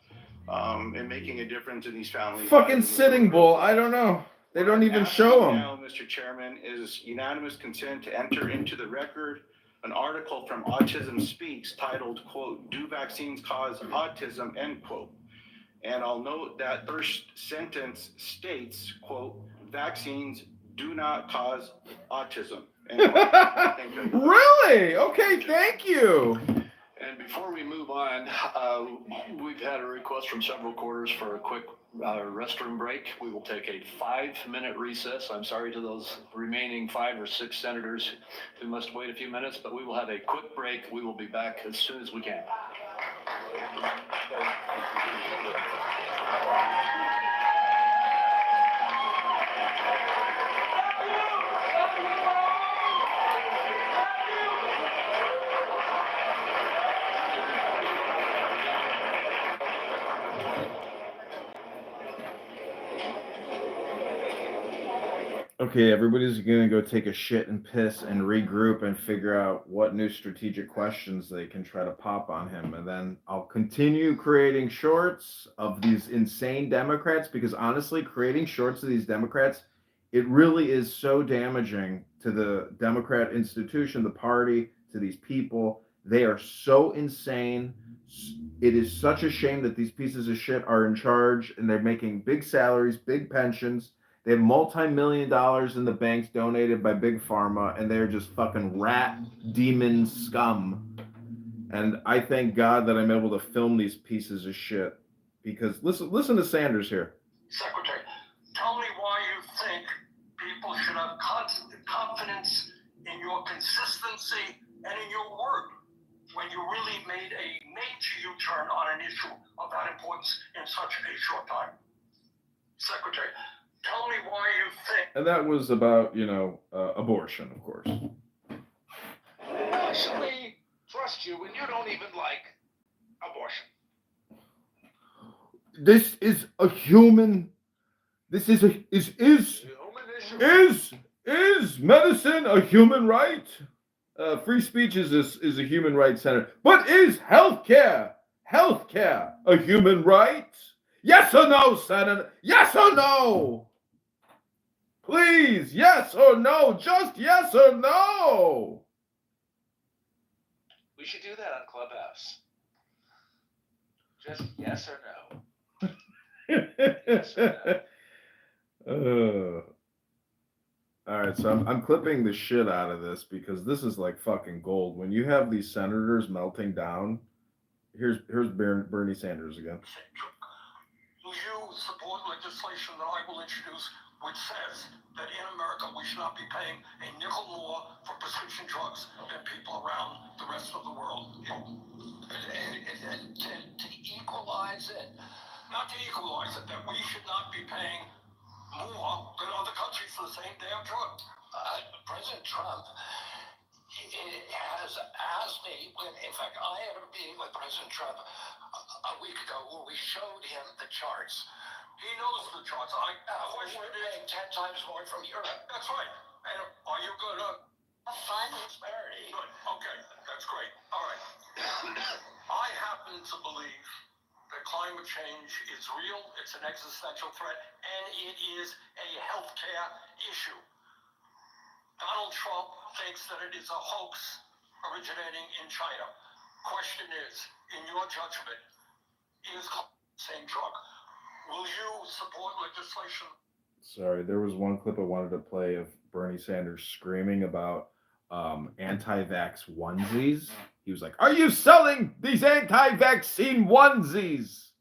and making a difference in these families. Fucking Sitting Bull. I don't know. They don't even show them. Now, Mr. Chairman, is unanimous consent to enter into the record an article from Autism Speaks titled, quote, "Do Vaccines Cause Autism?" End quote. And I'll note that first sentence states, quote, "Vaccines do not cause autism." End quote. Really? Okay, thank you. And before we move on, we've had a request from several quarters for a quick restroom break. We will take a 5-minute recess. I'm sorry to those remaining 5 or 6 senators who must wait a few minutes, but we will have a quick break. We will be back as soon as we can. Okay, everybody's gonna go take a shit and piss and regroup and figure out what new strategic questions they can try to pop on him. And then I'll continue creating shorts of these insane Democrats because honestly, creating shorts of these Democrats, it really is so damaging to the Democrat institution, the party, to these people. They are so insane. It is such a shame that these pieces of shit are in charge and they're making big salaries, big pensions. They have multi-million dollars in the banks donated by Big Pharma, and they're just fucking rat demon scum. And I thank God that I'm able to film these pieces of shit. Because listen to Sanders here. Secretary, tell me why you think people should have confidence in your consistency and in your word when you really made a major U-turn on an issue of that importance in such a short time. Secretary, tell me why you think. And that was about, abortion, of course. I actually trust you when you don't even like abortion. This is a human. This is is medicine a human right? Free speech is a human rights center. But is healthcare a human right? Yes or no, Senator? Yes or no? Please, yes or no? Just yes or no? We should do that on Clubhouse. Just yes or no. Yes or no. All right, so I'm clipping the shit out of this because this is like fucking gold. When you have these senators melting down, here's Bernie Sanders again. Will you support legislation that I will introduce which says that in America we should not be paying a nickel more for prescription drugs than people around the rest of the world? To equalize it. Not to equalize it, that we should not be paying more than other countries for the same damn drug. President Trump has asked me, in fact, I had a meeting with President Trump a week ago where we showed him the charts. He knows the charts. We're paying 10 times more from Europe. That's right. And are you good? Fun disparity. Good. Okay. That's great. All right. I happen to believe that climate change is real. It's an existential threat, and it is a healthcare issue. Donald Trump thinks that it is a hoax originating in China. Question is, in your judgment, is the same drug? Will you support legislation? Sorry, there was one clip I wanted to play of Bernie Sanders screaming about anti-vax onesies. He was like, "Are you selling these anti-vaccine onesies?"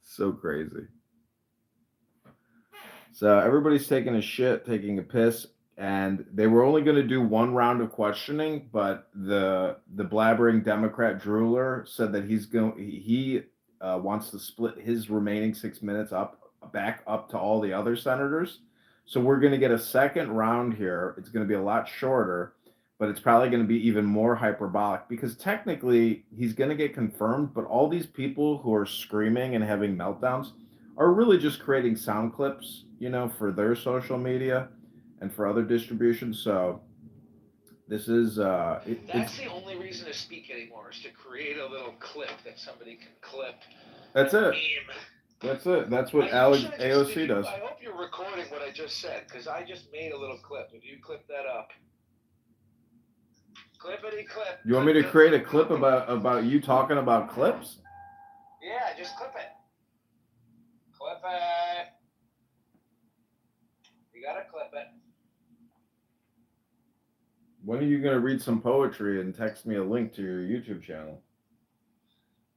So crazy. So everybody's taking a shit, taking a piss, and they were only going to do one round of questioning, but the blabbering Democrat drooler said that he wants to split his remaining 6 minutes back up to all the other senators. So we're going to get a second round here. It's going to be a lot shorter, but it's probably going to be even more hyperbolic because technically he's going to get confirmed, but all these people who are screaming and having meltdowns are really just creating sound clips, for their social media and for other distributions. So this is That's the only reason to speak anymore, is to create a little clip that somebody can clip. That's it. That's it. That's what Alex AOC does. I hope you're recording what I just said, because I just made a little clip. If you clip that up. Clippity clip. You want me to create a clip about you talking about clips? Yeah, just clip it. Clip it. You gotta clip it. When are you going to read some poetry and text me a link to your YouTube channel?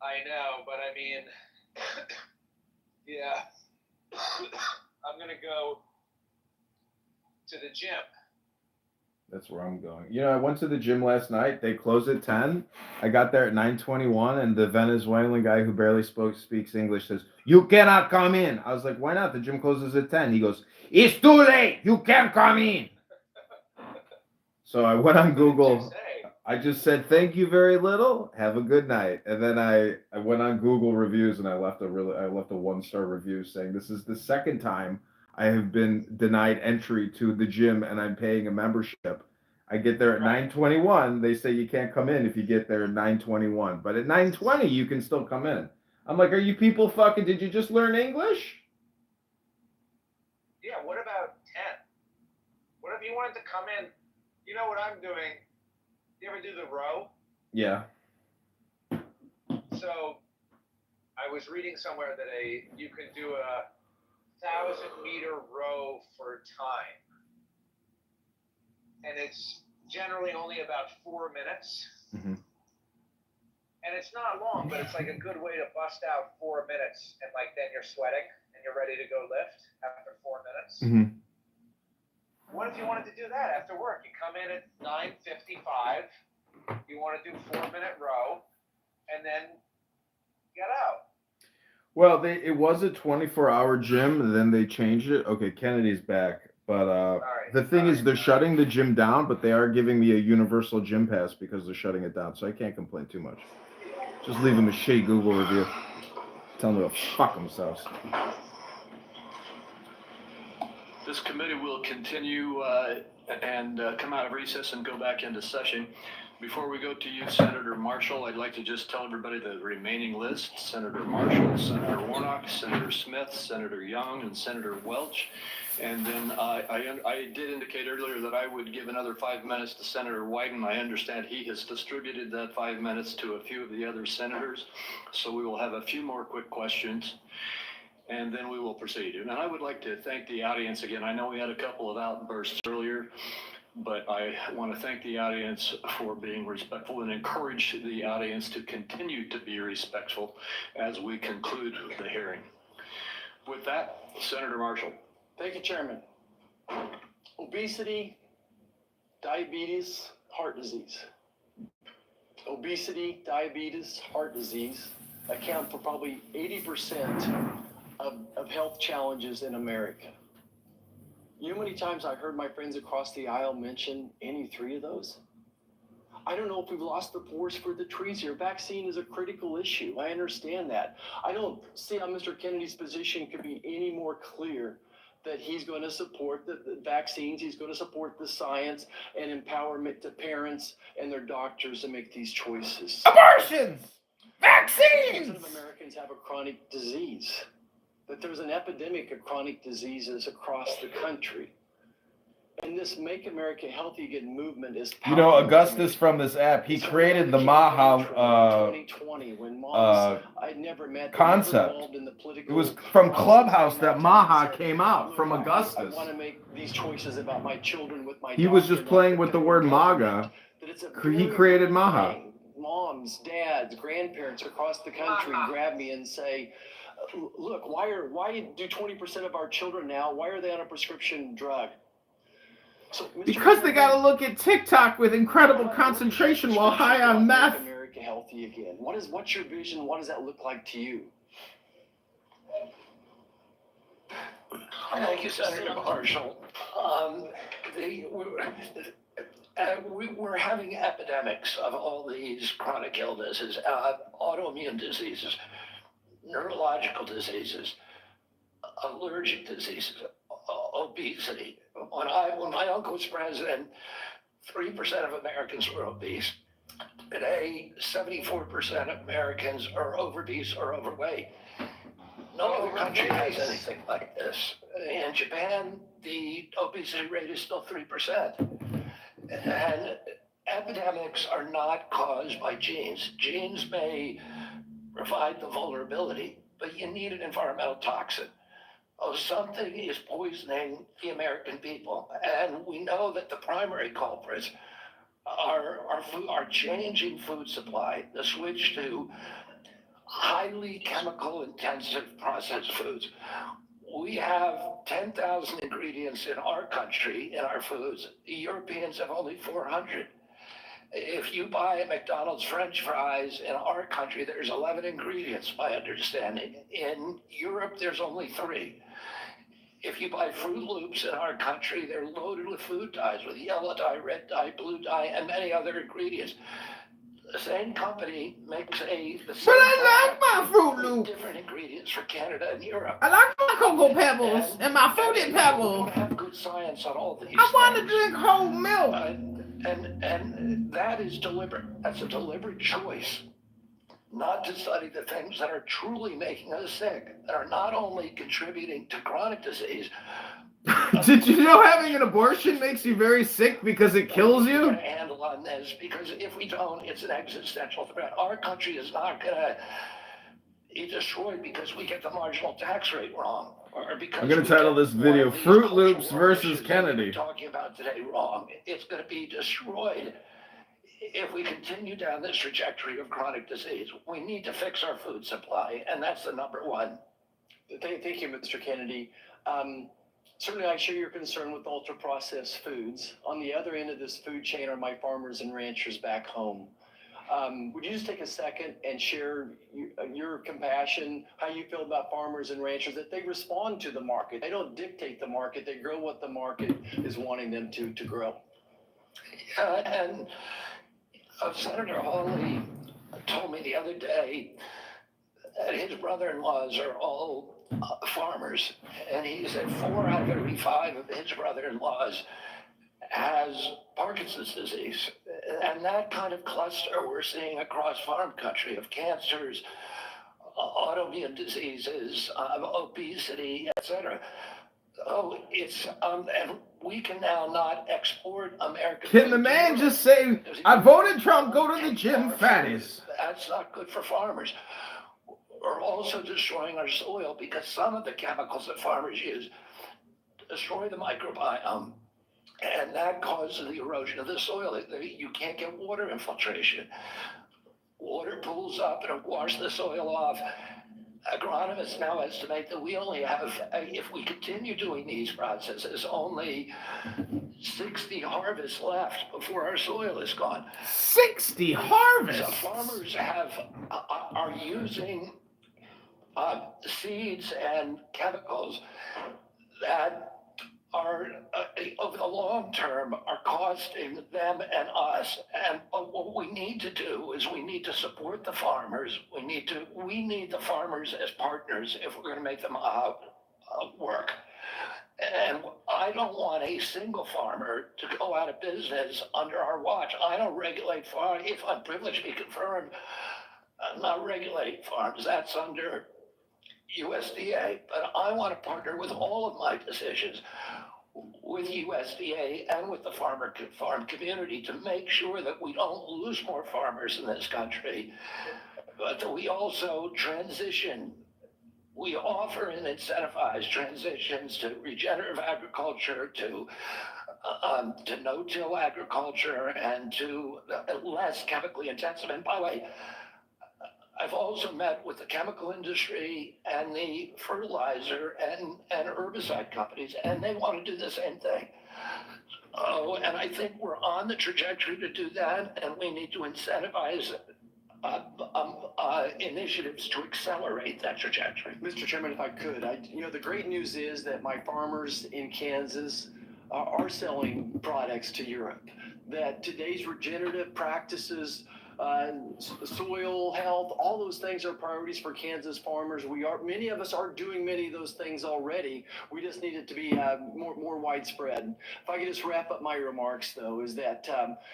I know, but I mean, yeah. I'm going to go to the gym. That's where I'm going. I went to the gym last night. They closed at 10. I got there at 9:21, and the Venezuelan guy who barely speaks English says, "You cannot come in." I was like, "Why not? The gym closes at 10." He goes, "It's too late. You can't come in." So I went on Google. I just said, "Thank you very little. Have a good night." And then I went on Google reviews and I left a 1-star review saying this is the second time I have been denied entry to the gym and I'm paying a membership. I get there at 9:21. They say you can't come in if you get there at 9:21. But at 9:20 you can still come in. I'm like, "Are you people fucking, did you just learn English?" Yeah, what about 10? What if you wanted to come in? You know what I'm doing? You ever do the row? Yeah. So I was reading somewhere that you can do a 1,000-meter row for time. And it's generally only about 4 minutes. Mm-hmm. And it's not long, but it's like a good way to bust out 4 minutes. And then you're sweating and you're ready to go lift after 4 minutes. Mm-hmm. What if you wanted to do that after work? You come in at 9:55. You want to do 4-minute row, and then get out. Well, it was a 24-hour gym, and then they changed it. Okay, Kennedy's back. But the thing is, they're shutting the gym down, but they are giving me a universal gym pass because they're shutting it down, so I can't complain too much. Just leave them a shitty Google review. Tell them to go fuck themselves. This committee will continue and come out of recess and go back into session. Before we go to you, Senator Marshall, I'd like to just tell everybody the remaining list. Senator Marshall, Senator Warnock, Senator Smith, Senator Young, and Senator Welch. And then I did indicate earlier that I would give another 5 minutes to Senator Wyden. I understand he has distributed that 5 minutes to a few of the other senators. So we will have a few more quick questions, and then we will proceed. And I would like to thank the audience again. I know we had a couple of outbursts earlier, but I want to thank the audience for being respectful and encourage the audience to continue to be respectful as we conclude the hearing. With that, Senator Marshall. Thank you, Chairman. Obesity, diabetes, heart disease. Obesity, diabetes, heart disease account for probably 80% of health challenges in America. You know how many times I heard my friends across the aisle mention any three of those? I don't know if we've lost the forest for the trees here. Vaccine is a critical issue. I understand that. I don't see how Mr. Kennedy's position could be any more clear that he's going to support the vaccines, he's going to support the science and empowerment to parents and their doctors to make these choices. Abortions! Vaccines! 60% of Americans have a chronic disease. That there's an epidemic of chronic diseases across the country. And this Make America Healthy Again movement is powerful. You know, Augustus from this app, he created the Maha 2020, when moms I'd never met, concept. involved in the political It was from process, Clubhouse came that out to Maha me and said, came out, "Look, from I Augustus. want to make these choices about my children with my He was doctor, just not playing the with the federal word government." MAGA. That it's a He very created good Maha. thing. Moms, dads, grandparents across the country grab me and say, "Look, why do 20% of our children now, why are they on a prescription drug?" So, Mr. Because they Chairman, gotta look at TikTok with incredible concentration while high on meth. Make America Healthy Again. What's your vision? What does that look like to you? Thank you, Senator Marshall. We're having epidemics of all these chronic illnesses, autoimmune diseases, neurological diseases, allergic diseases, obesity. When my uncle was president, 3% of Americans were obese. Today, 74% of Americans are obese or overweight. No other country has anything like this. In Japan, the obesity rate is still 3%. And epidemics are not caused by genes. Genes may provide the vulnerability, but you need an environmental toxin. Something is poisoning the American people. And we know that the primary culprits are changing food supply, the switch to highly chemical intensive processed foods. We have 10,000 ingredients in our country, in our foods. The Europeans have only 400. If you buy a McDonald's French fries in our country, there's 11 ingredients, my understanding. In Europe, there's only 3. If you buy Fruit Loops in our country, they're loaded with food dyes, with yellow dye, red dye, blue dye, and many other ingredients. The same company makes But I like my Fruit Loops. different ingredients for Canada and Europe. I like my Cocoa Pebbles and my Fruity Pebbles. We have good science on all these I want to things. drink whole milk. And that is deliberate. That's a deliberate choice not to study the things that are truly making us sick, that are not only contributing to chronic disease. Did you know having an abortion makes you very sick because it kills you? We're going to handle on this, because if we don't, it's an existential threat. Our country is not going to be destroyed because we get the marginal tax rate wrong. Or because I'm going to title this video Fruit Loops versus Kennedy. Talking about today wrong. It's going to be destroyed if we continue down this trajectory of chronic disease. We need to fix our food supply, and that's the number one. Thank you, Mr. Kennedy. Certainly, I share your concern with ultra-processed foods. On the other end of this food chain are my farmers and ranchers back home. Would you just take a second and share your compassion, how you feel about farmers and ranchers, that they respond to the market? They don't dictate the market, they grow what the market is wanting them to grow. And Senator Hawley told me the other day that his brother-in-laws are all farmers, and he said 4 out of every 5 of his brother-in-laws has Parkinson's disease. And that kind of cluster we're seeing across farm country of cancers, autoimmune diseases, obesity, etc. Oh, it's and we can now not export American. Can the man just say, I voted Trump, go to the gym, fatties? That's not good for farmers. We're also destroying our soil because some of the chemicals that farmers use destroy the microbiome, and that causes the erosion of the soil. You can't get water infiltration. Water pools up and it washes the soil off. Agronomists now estimate that we only have, if we continue doing these processes, only 60 harvests left before our soil is gone. 60 harvests? So farmers are using seeds and chemicals that are, over the long term, are costing them and us. And what we need to do is we need to support the farmers. We need the farmers as partners if we're going to make them work. And I don't want a single farmer to go out of business under our watch. I don't regulate farms. If I'm privileged to be confirmed, I'm not regulating farms. That's under USDA. But I want to partner with all of my decisions with USDA and with the farm community to make sure that we don't lose more farmers in this country, but that we also transition. We offer and incentivize transitions to regenerative agriculture, to no-till agriculture, and to less chemically intensive. And by the way, I've also met with the chemical industry and the fertilizer and herbicide companies, and they want to do the same thing. Oh, and I think we're on the trajectory to do that, and we need to incentivize initiatives to accelerate that trajectory. Mr. Chairman, if I could, the great news is that my farmers in Kansas are selling products to Europe. That today's regenerative practices, soil health, all those things are priorities for Kansas farmers. Many of us are doing many of those things already. We just need it to be more widespread. If I could just wrap up my remarks, though, is that,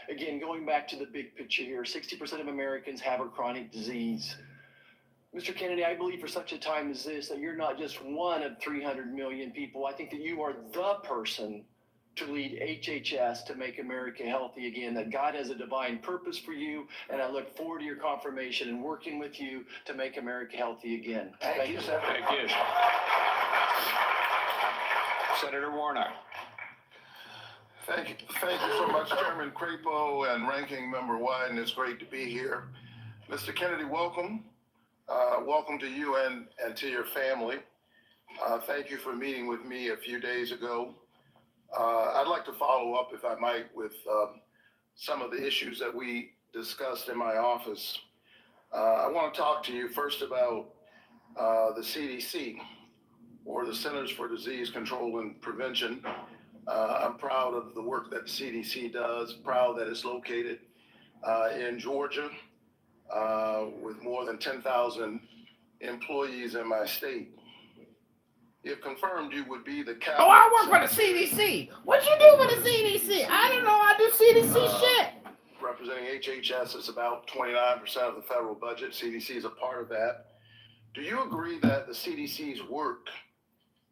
again, going back to the big picture here, 60% of Americans have a chronic disease. Mr. Kennedy, I believe for such a time as this, that you're not just one of 300 million people. I think that you are the person to lead HHS to make America healthy again, that God has a divine purpose for you, and I look forward to your confirmation and working with you to make America healthy again. Thank you, Senator. Thank you. Senator Warnock. Thank you so much, Chairman Crapo and Ranking Member Wyden. It's great to be here. Mr. Kennedy, welcome. Welcome to you and to your family. Thank you for meeting with me a few days ago. I'd like to follow up, if I might, with some of the issues that we discussed in my office. I want to talk to you first about the CDC, or the Centers for Disease Control and Prevention. I'm proud of the work that the CDC does, proud that it's located in Georgia with more than 10,000 employees in my state. If confirmed, you would be the captain. Oh, I work for the CDC. What you do with the CDC? I don't know. I do CDC shit. Representing HHS is about 29% of the federal budget. CDC is a part of that. Do you agree that the CDC's work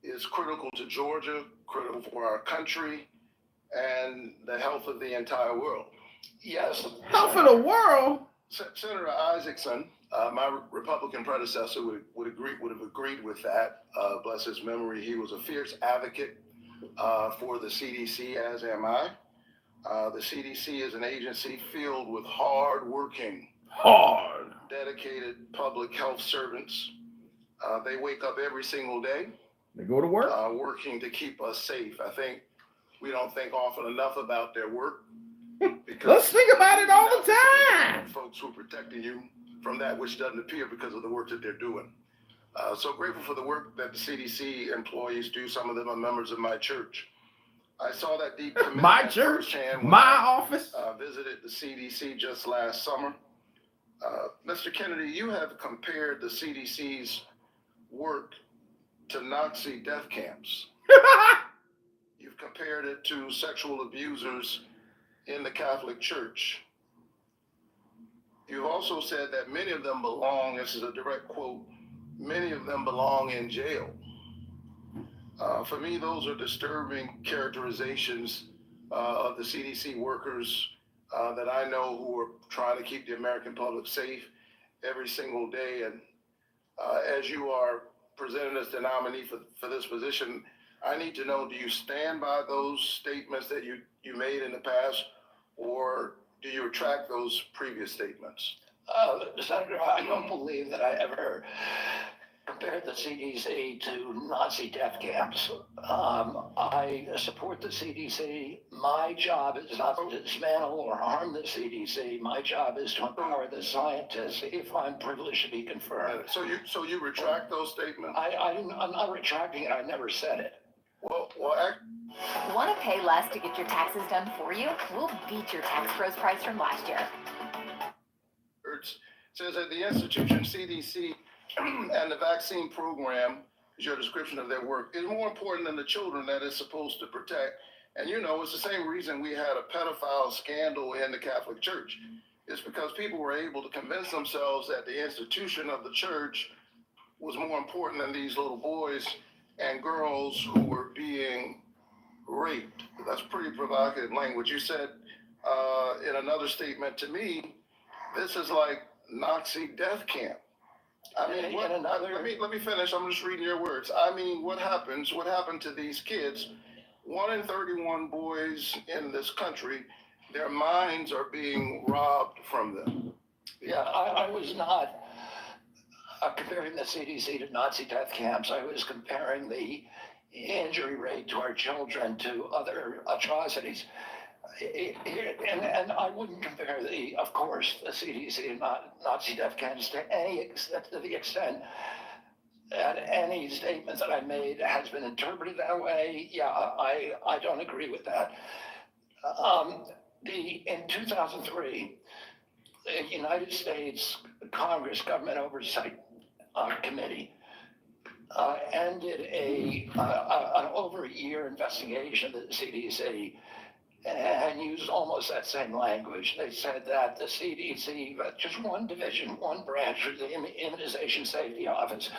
is critical to Georgia, critical for our country, and the health of the entire world? Yes. Health of the world? Senator Isaacson, my Republican predecessor, would have agreed with that. Bless his memory. He was a fierce advocate for the CDC, as am I. The CDC is an agency filled with hard-working, dedicated public health servants. They wake up every single day. They go to work? Working to keep us safe. I think we don't think often enough about their work. Because Let's think about it all the time. folks who are protecting you from that which doesn't appear because of the work that they're doing. So grateful for the work that the CDC employees do. Some of them are members of my church. I saw that deep commitment My church, firsthand when my I office. visited the CDC just last summer. Mr. Kennedy, you have compared the CDC's work to Nazi death camps. You've compared it to sexual abusers in the Catholic Church. You've also said that many of them belong, this is a direct quote, many of them belong in jail. For me, those are disturbing characterizations of the CDC workers that I know who are trying to keep the American public safe every single day. And as you are presented as the nominee for this position, I need to know, do you stand by those statements that you made in the past, or do you retract those previous statements? Senator, I don't believe that I ever compared the CDC to Nazi death camps. I support the CDC. My job is not to dismantle or harm the CDC. My job is to empower the scientists if I'm privileged to be confirmed. So you retract those statements? I'm not retracting it. I never said it. Well, Want to pay less to get your taxes done for you? We'll beat your tax pros price from last year. It says that the institution, CDC, and the vaccine program, is your description of their work, is more important than the children that it's supposed to protect. And you know, it's the same reason we had a pedophile scandal in the Catholic Church. It's because people were able to convince themselves that the institution of the church was more important than these little boys and girls who were being raped. That's pretty provocative language. You said in another statement to me, this is like Nazi death camp. I mean, let me finish. I'm just reading your words. I mean, what happened to these kids? 1 in 31 boys in this country, their minds are being robbed from them. Yeah, I was not comparing the CDC to Nazi death camps. I was comparing the injury rate to our children to other atrocities. And I wouldn't compare of course, the CDC and Nazi death camps to the extent that any statement that I made has been interpreted that way. Yeah, I don't agree with that. In 2003, the United States Congress Government Oversight Committee ended an over a year investigation of the CDC and used almost that same language. They said that the CDC, just one division, one branch of the Immunization Safety Office,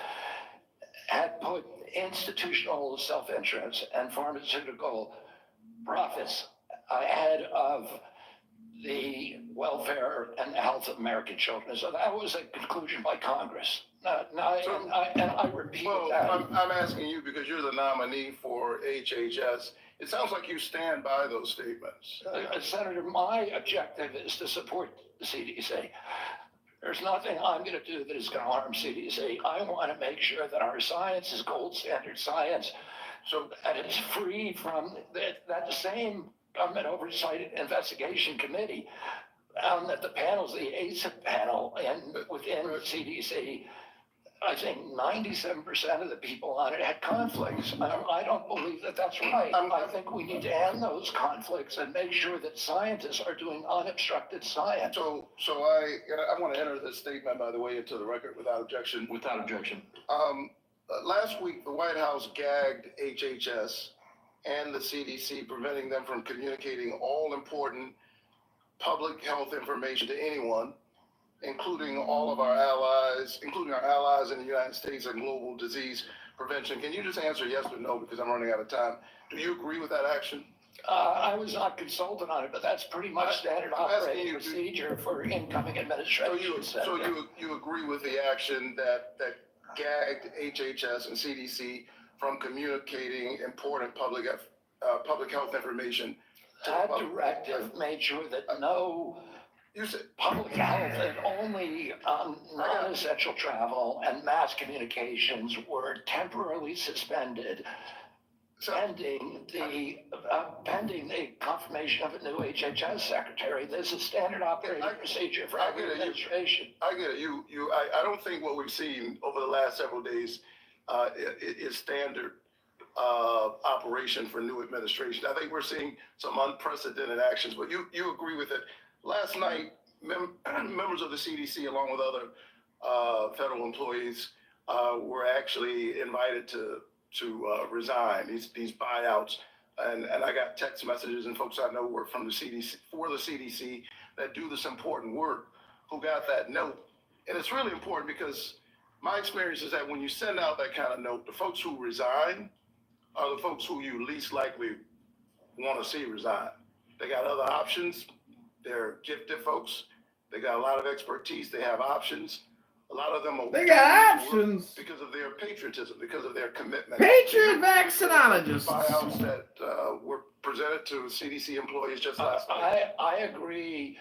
had put institutional self-interest and pharmaceutical profits ahead of the welfare and health of American children. So that was a conclusion by Congress. And I repeat that. I'm asking you because you're the nominee for HHS. It sounds like you stand by those statements. Senator, my objective is to support the CDC. There's nothing I'm going to do that is going to harm CDC. I want to make sure that our science is gold standard science, so that it's free from that same government oversight investigation committee found that the panels, the ACIP panel within the CDC, I think 97% of the people on it had conflicts. I don't believe that that's right. I think we need to end those conflicts and make sure that scientists are doing unobstructed science. So I want to enter this statement, by the way, into the record without objection. Without objection. Last week, the White House gagged HHS and the CDC, preventing them from communicating all important public health information to anyone, including all of our allies, including our allies in the United States and global disease prevention. Can you just answer yes or no, because I'm running out of time? Do you agree with that action? I was not consulted on it, but that's pretty much standard operating procedure for incoming administration. So you agree with the action that gagged HHS and CDC from communicating important public health information? That directive made sure that no public health and only non-essential travel and mass communications were temporarily suspended pending the confirmation of a new HHS secretary. This is standard operating procedure for every administration. I get it. I don't think what we've seen over the last several days is standard operation for new administration. I think we're seeing some unprecedented actions, but you agree with it. Last night, members of the CDC, along with other federal employees, were actually invited to resign, these buyouts. And I got text messages and folks I know work from the CDC, for the CDC, that do this important work, who got that note. And it's really important because my experience is that when you send out that kind of note, the folks who resign are the folks who you least likely want to see resign. They got other options. They're gifted folks. They got a lot of expertise. They have options. A lot of them are. They got options because of their patriotism, because of their commitment. Patriot vaccinologists. Buyouts that were presented to CDC employees just last night. I agree.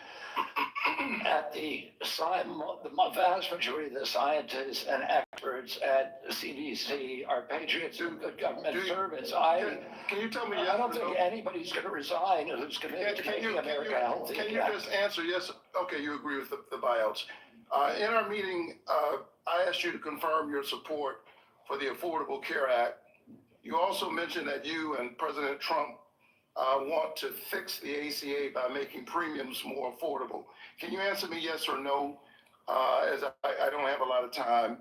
At the vast majority of the scientists and experts at CDC are patriots and good government servants. Can you tell me? I don't think anybody's going to resign who's committed to making America healthy. Can you just answer yes? Okay, you agree with the buyouts. In our meeting, I asked you to confirm your support for the Affordable Care Act. You also mentioned that you and President Trump want to fix the ACA by making premiums more affordable. Can you answer me yes or no? As I don't have a lot of time.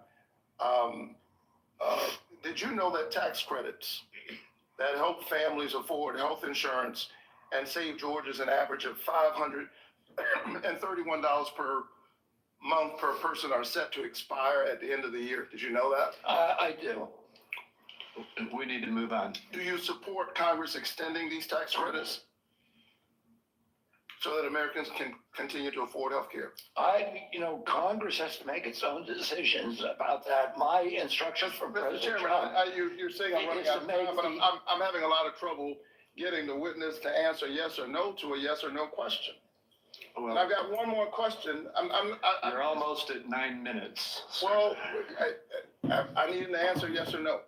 Did you know that tax credits that help families afford health insurance and save Georgians an average of $531 per month per person are set to expire at the end of the year? Did you know that? I do. We need to move on. Do you support Congress extending these tax credits so that Americans can continue to afford health care? Congress has to make its own decisions about that. My instructions from President Chairman, Trump. you're saying I'm running out of time, but I'm having a lot of trouble getting the witness to answer yes or no to a yes or no question. Well, and I've got one more question. You're almost at 9 minutes. Sir. Well, I need an answer yes or no.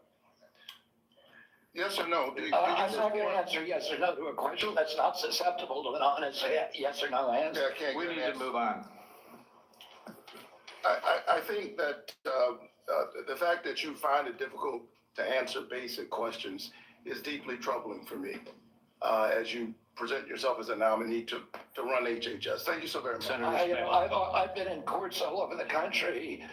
Yes or no? I'm not going to answer yes or no to a question that's not susceptible to an honest yes or no answer. We need to move on. I think that the fact that you find it difficult to answer basic questions is deeply troubling for me as you present yourself as a nominee to run HHS. Thank you so very much. I've been in courts all over the country.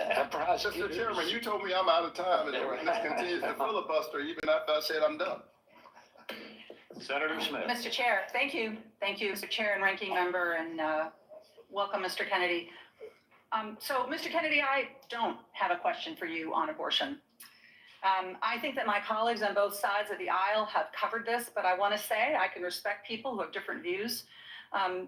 Mr. Chairman, you told me I'm out of time, and the witness continues to filibuster even after I said I'm done. Senator Smith. Mr. Chair, thank you. Thank you, Mr. Chair and Ranking Member, and welcome, Mr. Kennedy. So, Mr. Kennedy, I don't have a question for you on abortion. I think that my colleagues on both sides of the aisle have covered this, but I want to say I can respect people who have different views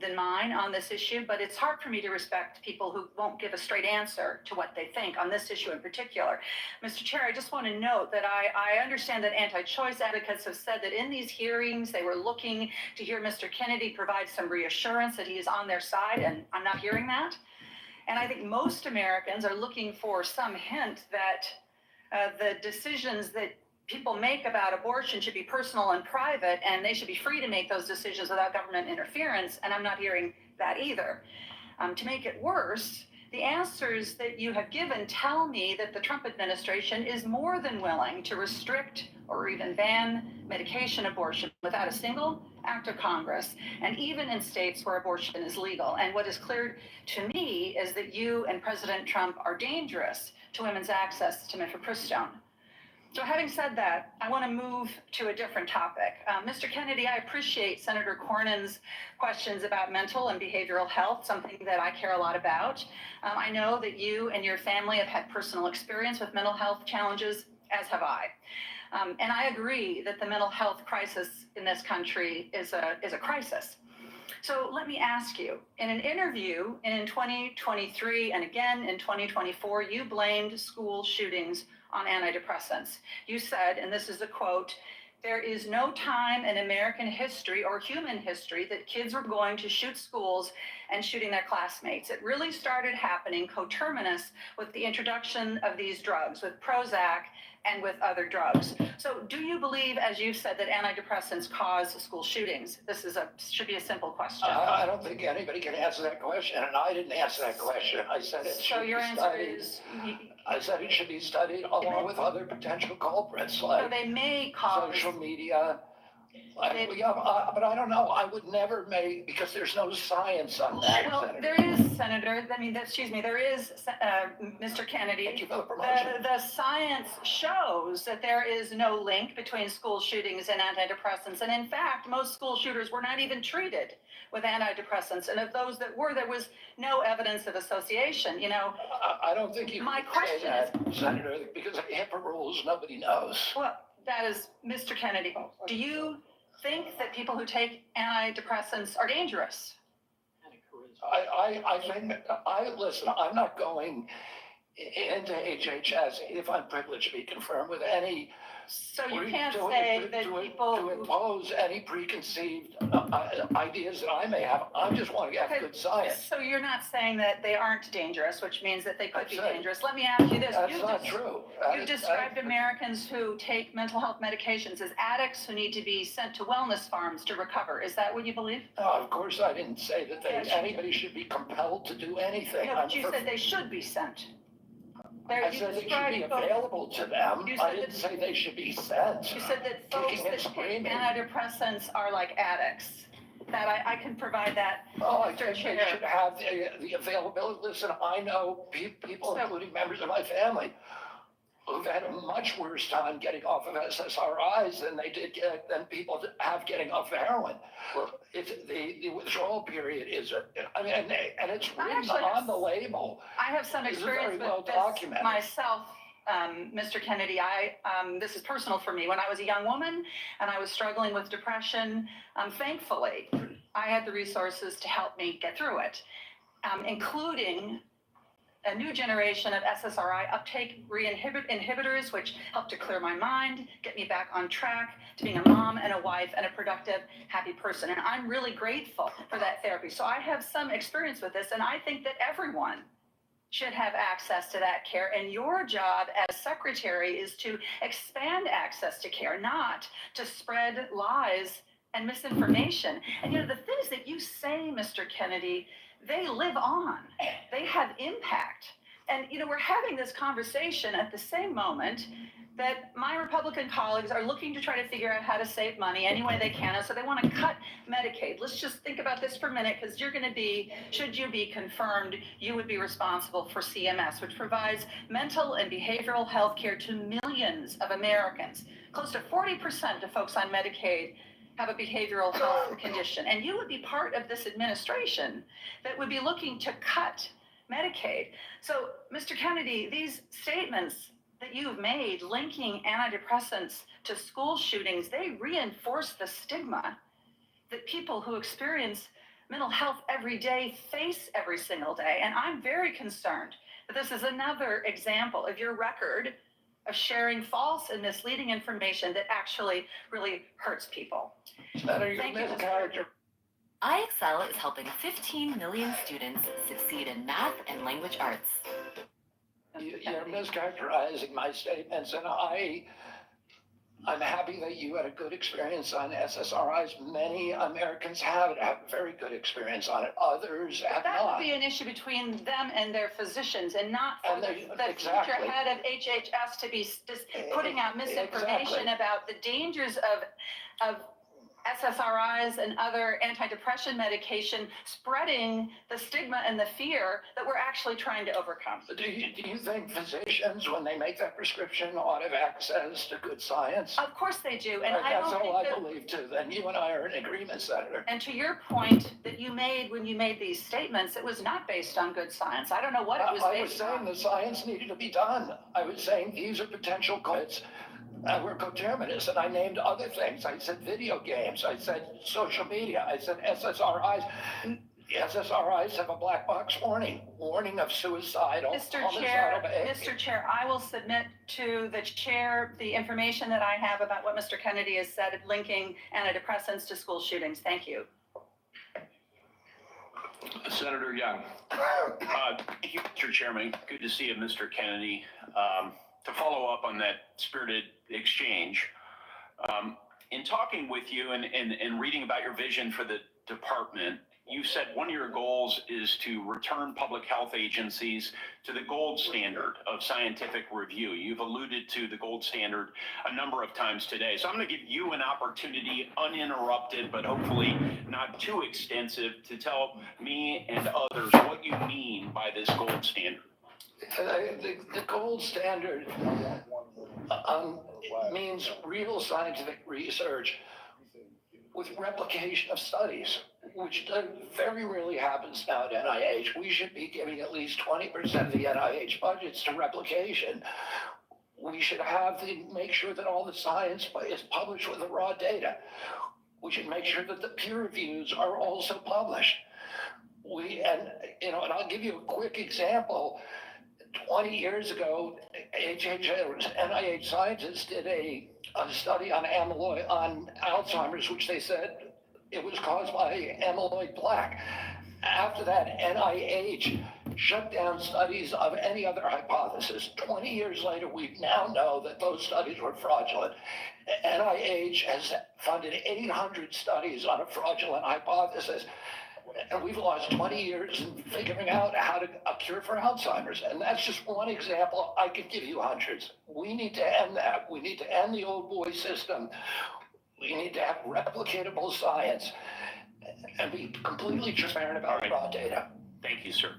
than mine on this issue, but it's hard for me to respect people who won't give a straight answer to what they think on this issue in particular. Mr. Chair, I just want to note that I understand that anti-choice advocates have said that in these hearings, they were looking to hear Mr. Kennedy provide some reassurance that he is on their side, and I'm not hearing that. And I think most Americans are looking for some hint that the decisions that people make about abortion should be personal and private, and they should be free to make those decisions without government interference, and I'm not hearing that either. To make it worse, the answers that you have given tell me that the Trump administration is more than willing to restrict or even ban medication abortion without a single act of Congress, and even in states where abortion is legal. And what is clear to me is that you and President Trump are dangerous to women's access to mifepristone. So having said that, I want to move to a different topic. Mr. Kennedy, I appreciate Senator Cornyn's questions about mental and behavioral health, something that I care a lot about. I know that you and your family have had personal experience with mental health challenges, as have I. And I agree that the mental health crisis in this country is a crisis. So let me ask you, in an interview in 2023 and again in 2024, you blamed school shootings on antidepressants. You said, and this is a quote, "There is no time in American history or human history that kids were going to shoot schools and shooting their classmates. It really started happening coterminous with the introduction of these drugs, with Prozac and with other drugs. So do you believe, as you've said, that antidepressants cause school shootings? This should be a simple question. I don't think anybody can answer that question, and I didn't answer that question. I said it So should your be answer studied. is, I said it should be studied along with other potential culprits like they may cause. social media. But I don't know. I would never make, because there's no science on that. Well, Senator. there is, Senator, there is, Mr. Kennedy. Thank you for the promotion. The science shows that there is no link between school shootings and antidepressants. And in fact, most school shooters were not even treated with antidepressants. And of those that were, there was no evidence of association, you know. I don't think you My can question say that, Senator, because of HIPAA rules, nobody knows. Well, that is, Mr. Kennedy, do you think that people who take antidepressants are dangerous? I think, listen, I'm not going into HHS if I'm privileged to be confirmed with any. So you can't say that people to impose any preconceived ideas that I may have. I just want to have good science. So you're not saying that they aren't dangerous, which means that they could be dangerous. Let me ask you this. That's not true. You've described Americans who take mental health medications as addicts who need to be sent to wellness farms to recover. Is that what you believe? No, of course I didn't say that anybody should be compelled to do anything. No, but you said they should be sent. I said they should be available to them. I didn't say they should be sent. You said that folks that take antidepressants are like addicts. That I can provide that. Oh, I think they should have the availability. Listen, I know people, including members of my family, who've had a much worse time getting off of SSRIs than people have getting off of heroin. The withdrawal period is, and it's written on the label. I have some experience with this myself, Mr. Kennedy. This is personal for me. When I was a young woman and I was struggling with depression, thankfully, I had the resources to help me get through it, including a new generation of SSRI uptake inhibitors, which helped to clear my mind, get me back on track to being a mom and a wife and a productive, happy person. And I'm really grateful for that therapy. So I have some experience with this, and I think that everyone should have access to that care. And your job as secretary is to expand access to care, not to spread lies and misinformation. And you know, the things that you say, Mr. Kennedy, they live on. They have impact. And, you know, we're having this conversation at the same moment that my Republican colleagues are looking to try to figure out how to save money any way they can. And so they want to cut Medicaid. Let's just think about this for a minute, because you're going to be, should you be confirmed, you would be responsible for CMS, which provides mental and behavioral health care to millions of Americans. Close to 40% of folks on Medicaid have a behavioral health condition. And you would be part of this administration that would be looking to cut Medicaid. So, Mr. Kennedy, these statements that you've made linking antidepressants to school shootings, they reinforce the stigma that people who experience mental health every day face every single day. And I'm very concerned that this is another example of your record of sharing false and misleading information that actually really hurts people. Thank you, Mr. IXL is helping 15 million students succeed in math and language arts. You're mischaracterizing my statements, and I'm happy that you had a good experience on SSRIs. Many Americans have very good experience on it. Others have that not. That would be an issue between them and their physicians, and not for the exactly. future head of HHS to be just putting out misinformation about the dangers of SSRIs and other antidepressant medication, spreading the stigma and the fear that we're actually trying to overcome. Do you think physicians, when they make that prescription, ought to have access to good science? Of course they do. And that's all I believe too. Then you and I are in agreement, Senator. And to your point that you made when you made these statements, it was not based on good science. I don't know what it was based on. I was saying the science needed to be done. I was saying these are potential culprits. We're coterminous, and I named other things. I said video games. I said social media. I said SSRIs. SSRIs have a black box warning of suicidal. Mr. Chair, I will submit to the chair the information that I have about what Mr. Kennedy has said linking antidepressants to school shootings. Thank you. Senator Young. Thank you, Mr. Chairman. Good to see you, Mr. Kennedy. To follow up on that spirited exchange, in talking with you and reading about your vision for the department, you said one of your goals is to return public health agencies to the gold standard of scientific review. You've alluded to the gold standard a number of times today. So I'm going to give you an opportunity, uninterrupted, but hopefully not too extensive, to tell me and others what you mean by this gold standard. The gold standard means real scientific research with replication of studies, which very rarely happens now at NIH. We should be giving at least 20% of the NIH budgets to replication. We should make sure that all the science is published with the raw data. We should make sure that the peer reviews are also published. And I'll give you a quick example. 20 years ago, NIH scientists did a study on Alzheimer's, which they said it was caused by amyloid plaque. After that, NIH shut down studies of any other hypothesis. 20 years later, we now know that those studies were fraudulent. NIH has funded 800 studies on a fraudulent hypothesis. And we've lost 20 years in figuring out how to a cure for Alzheimer's. And that's just one example. I could give you hundreds. We need to end that. We need to end the old boy system. We need to have replicatable science and be completely transparent about raw data. Thank you, sir.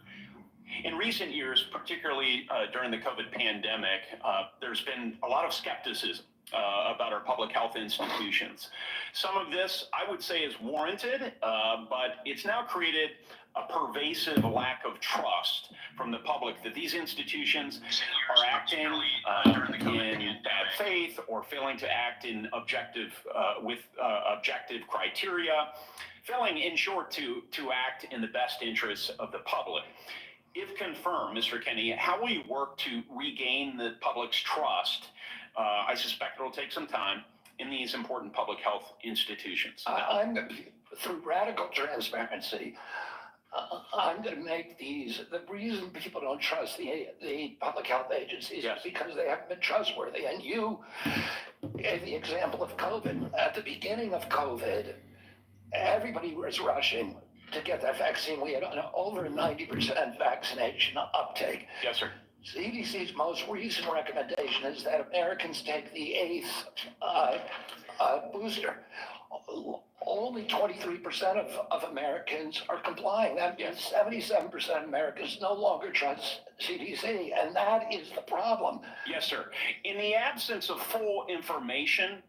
In recent years, particularly during the COVID pandemic, there's been a lot of skepticism about our public health institutions. Some of this, I would say, is warranted, but it's now created a pervasive lack of trust from the public that these institutions are acting in bad faith or failing to act in objective criteria, failing, in short, to act in the best interests of the public. If confirmed, Mr. Kennedy, how will you work to regain the public's trust? I suspect it'll take some time in these important public health institutions. Through radical transparency, I'm going to make the reason people don't trust the public health agencies is because they haven't been trustworthy. And you gave the example of COVID. At the beginning of COVID, everybody was rushing to get that vaccine. We had over 90% vaccination uptake. Yes, sir. CDC's most recent recommendation is that Americans take the 8th booster. Only 23% of Americans are complying. That means 77% of Americans no longer trust CDC, and that is the problem. Yes, sir. In the absence of full information,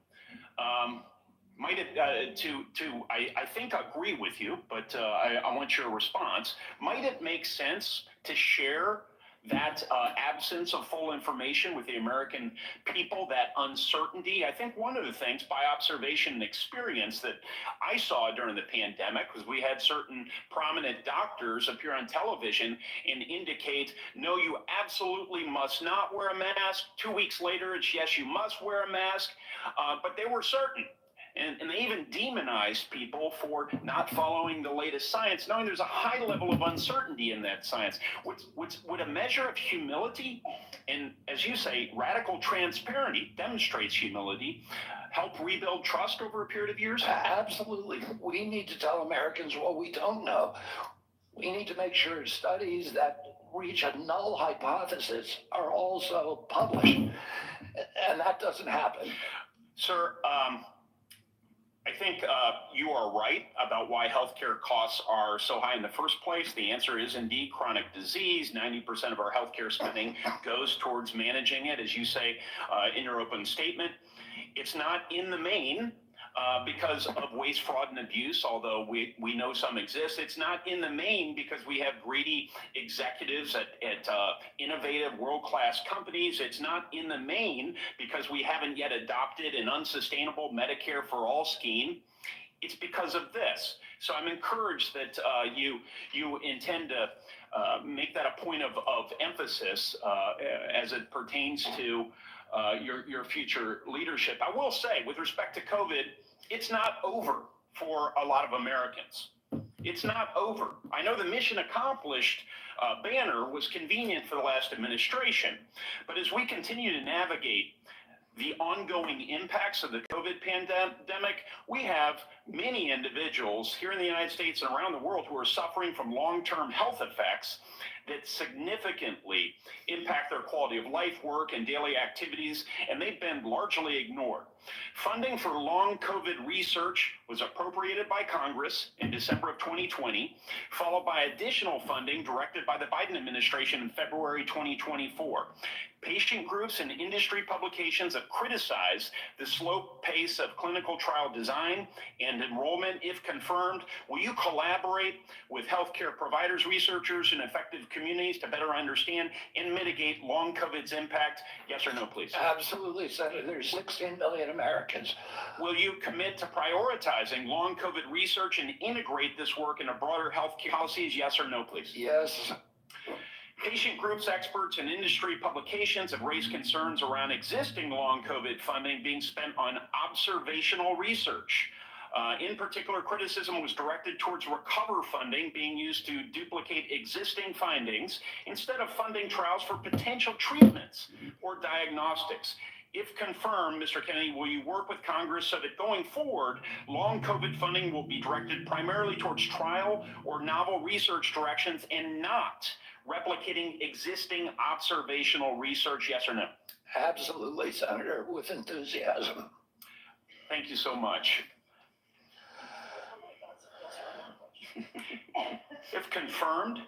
might it, I think I agree with you, but I want your response. Might it make sense to share that absence of full information with the American people, that uncertainty? I think one of the things by observation and experience that I saw during the pandemic was we had certain prominent doctors appear on television and indicate, no, you absolutely must not wear a mask. 2 weeks later, it's yes, you must wear a mask. But they were certain. And they even demonized people for not following the latest science, knowing there's a high level of uncertainty in that science. Would a measure of humility and, as you say, radical transparency demonstrates humility, help rebuild trust over a period of years? Absolutely. We need to tell Americans what we don't know. We need to make sure studies that reach a null hypothesis are also published. And that doesn't happen. Sir, I think you are right about why healthcare costs are so high in the first place. The answer is indeed chronic disease. 90% of our healthcare spending goes towards managing it, as you say in your open statement. It's not in the main because of waste, fraud, and abuse, although we know some exist. It's not in the main because we have greedy executives at innovative world-class companies. It's not in the main because we haven't yet adopted an unsustainable Medicare for all scheme. It's because of this. So I'm encouraged that you intend to make that a point of emphasis as it pertains to your future leadership. I will say, with respect to COVID, it's not over for a lot of Americans. It's not over. I know the mission accomplished banner was convenient for the last administration, but as we continue to navigate the ongoing impacts of the COVID pandemic, we have many individuals here in the United States and around the world who are suffering from long-term health effects that significantly impact their quality of life, work, and daily activities, and they've been largely ignored. Funding for long COVID research was appropriated by Congress in December of 2020, followed by additional funding directed by the Biden administration in February 2024. Patient groups and industry publications have criticized the slow pace of clinical trial design and enrollment. If confirmed, will you collaborate with healthcare providers, researchers, and affected communities to better understand and mitigate long COVID's impact? Yes or no, please? Absolutely, Senator. There's 16 million Americans. Will you commit to prioritizing long COVID research and integrate this work into broader health policies? Yes or no, please? Yes. Patient groups, experts, and industry publications have raised concerns around existing long COVID funding being spent on observational research. In particular, criticism was directed towards recover funding being used to duplicate existing findings instead of funding trials for potential treatments or diagnostics. If confirmed, Mr. Kennedy, will you work with Congress so that going forward, long COVID funding will be directed primarily towards trial or novel research directions and not replicating existing observational research? Yes or no? Absolutely, Senator, with enthusiasm. Thank you so much. If confirmed,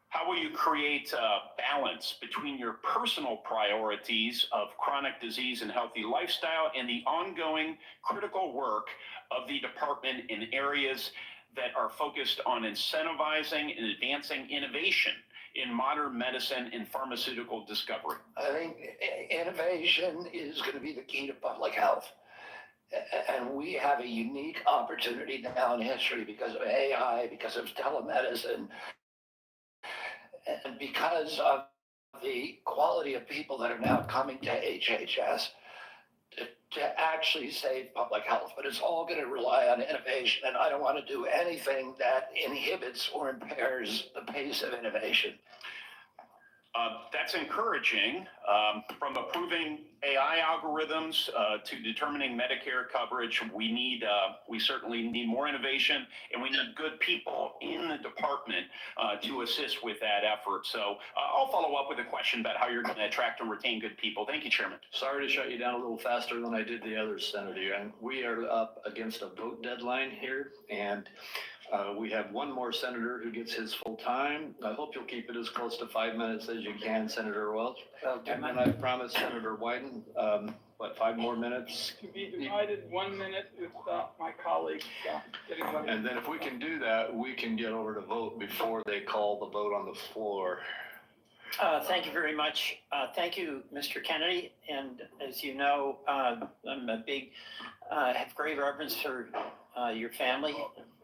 how will you create a balance between your personal priorities of chronic disease and healthy lifestyle and the ongoing critical work of the department in areas that are focused on incentivizing and advancing innovation in modern medicine and pharmaceutical discovery? I think innovation is going to be the key to public health. And we have a unique opportunity now in history because of AI, because of telemedicine, and because of the quality of people that are now coming to HHS to actually save public health. But it's all going to rely on innovation, and I don't want to do anything that inhibits or impairs the pace of innovation. That's encouraging. From approving AI algorithms to determining Medicare coverage, we certainly need more innovation, and we need good people in the department to assist with that effort. So I'll follow up with a question about how you're going to attract and retain good people. Thank you, Chairman. Sorry to shut you down a little faster than I did the others, Senator. And we are up against a vote deadline here, and we have one more senator who gets his full time. I hope you'll keep it as close to 5 minutes as you can, Senator Welch. And then I promised Senator Wyden, 5 more minutes? To be divided 1 minute with my colleagues getting one. And then if we can do that, we can get over to vote before they call the vote on the floor. Thank you very much. Thank you, Mr. Kennedy. And as you know, I'm have great reverence for your family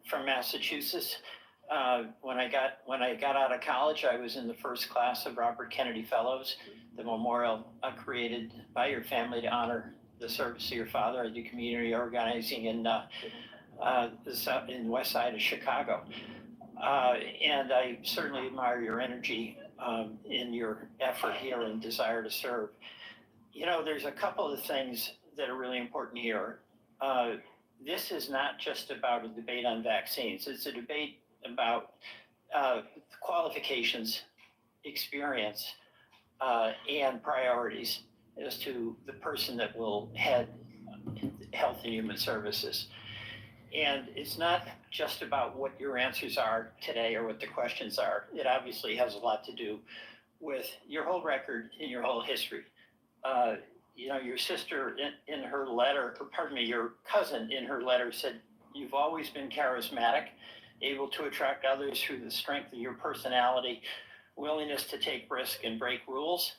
from Massachusetts. When I got out of college, I was in the first class of Robert Kennedy Fellows, the memorial created by your family to honor the service of your father. I do community organizing in the west side of Chicago. And I certainly admire your energy in your effort here and desire to serve. You know, there's a couple of things that are really important here. This is not just about a debate on vaccines. It's a debate about qualifications, experience, and priorities as to the person that will head Health and Human Services. And it's not just about what your answers are today or what the questions are. It obviously has a lot to do with your whole record and your whole history. You know, your sister in her letter, or pardon me, your cousin in her letter said, you've always been charismatic, able to attract others through the strength of your personality, willingness to take risk and break rules.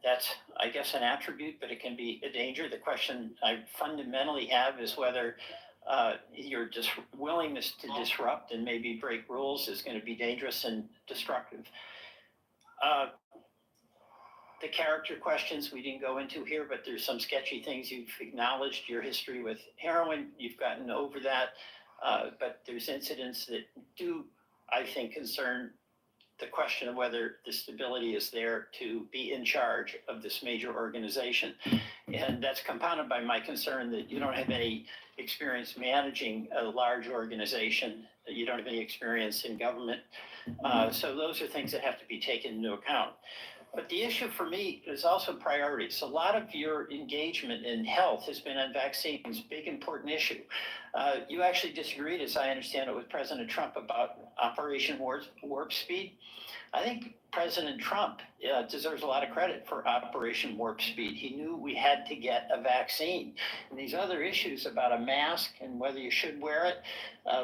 That's, I guess, an attribute, but it can be a danger. The question I fundamentally have is whether your willingness to disrupt and maybe break rules is going to be dangerous and destructive. The character questions we didn't go into here, but there's some sketchy things. You've acknowledged your history with heroin. You've gotten over that. But there's incidents that do, I think, concern the question of whether the stability is there to be in charge of this major organization. And that's compounded by my concern that you don't have any experience managing a large organization, that you don't have any experience in government. So those are things that have to be taken into account. But the issue for me is also priorities. A lot of your engagement in health has been on vaccines, big important issue. You actually disagreed, as I understand it, with President Trump about Operation Warp Speed. I think President Trump deserves a lot of credit for Operation Warp Speed. He knew we had to get a vaccine. And these other issues about a mask and whether you should wear it,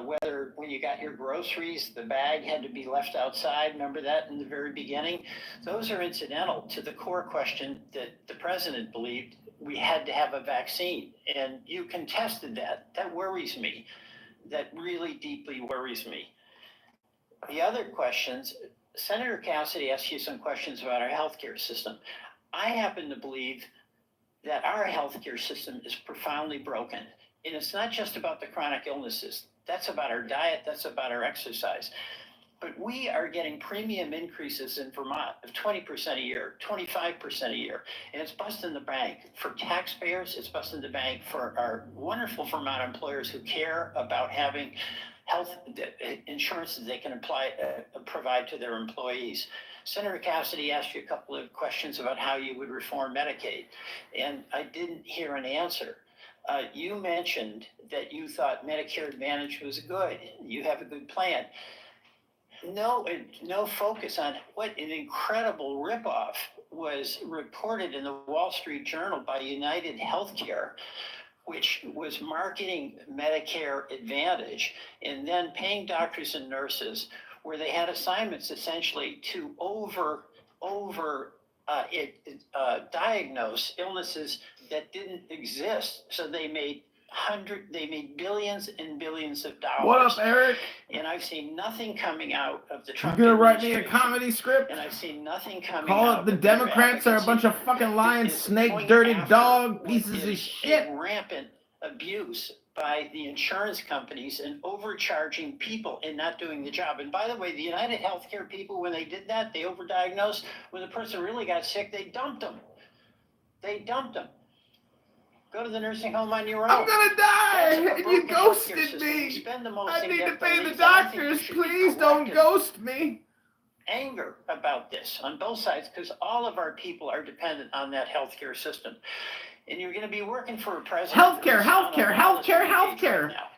whether when you got your groceries, the bag had to be left outside. Remember that in the very beginning? Those are incidental to the core question that the president believed we had to have a vaccine. And you contested that. That worries me. That really deeply worries me. The other questions, Senator Cassidy asked you some questions about our healthcare system. I happen to believe that our healthcare system is profoundly broken. And it's not just about the chronic illnesses. That's about our diet. That's about our exercise. But we are getting premium increases in Vermont of 20% a year, 25% a year. And it's busting the bank for taxpayers. It's busting the bank for our wonderful Vermont employers who care about having health insurance that they can provide to their employees. Senator Cassidy asked you a couple of questions about how you would reform Medicaid, and I didn't hear an answer. You mentioned that you thought Medicare Advantage was good. You have a good plan. No focus on what an incredible ripoff was reported in the Wall Street Journal by United Healthcare, which was marketing Medicare Advantage and then paying doctors and nurses where they had assignments essentially to diagnose illnesses that didn't exist. So they made billions and billions of dollars. What up, Eric? And I've seen nothing coming out of the Trump You gonna write me a administration. comedy script? And I've seen nothing coming Call out it the of their Democrats are a bunch of fucking lying, snake, dirty dog pieces of shit. Rampant abuse by the insurance companies and overcharging people and not doing the job. And by the way, the United Healthcare people, when they did that, they overdiagnosed. When the person really got sick, they dumped them. Go to the nursing home on your own. I'm gonna die, and you ghosted me. I need to pay the doctors. Please don't ghost me. Anger about this on both sides, because all of our people are dependent on that healthcare system. And you're going to be working for a president. Healthcare.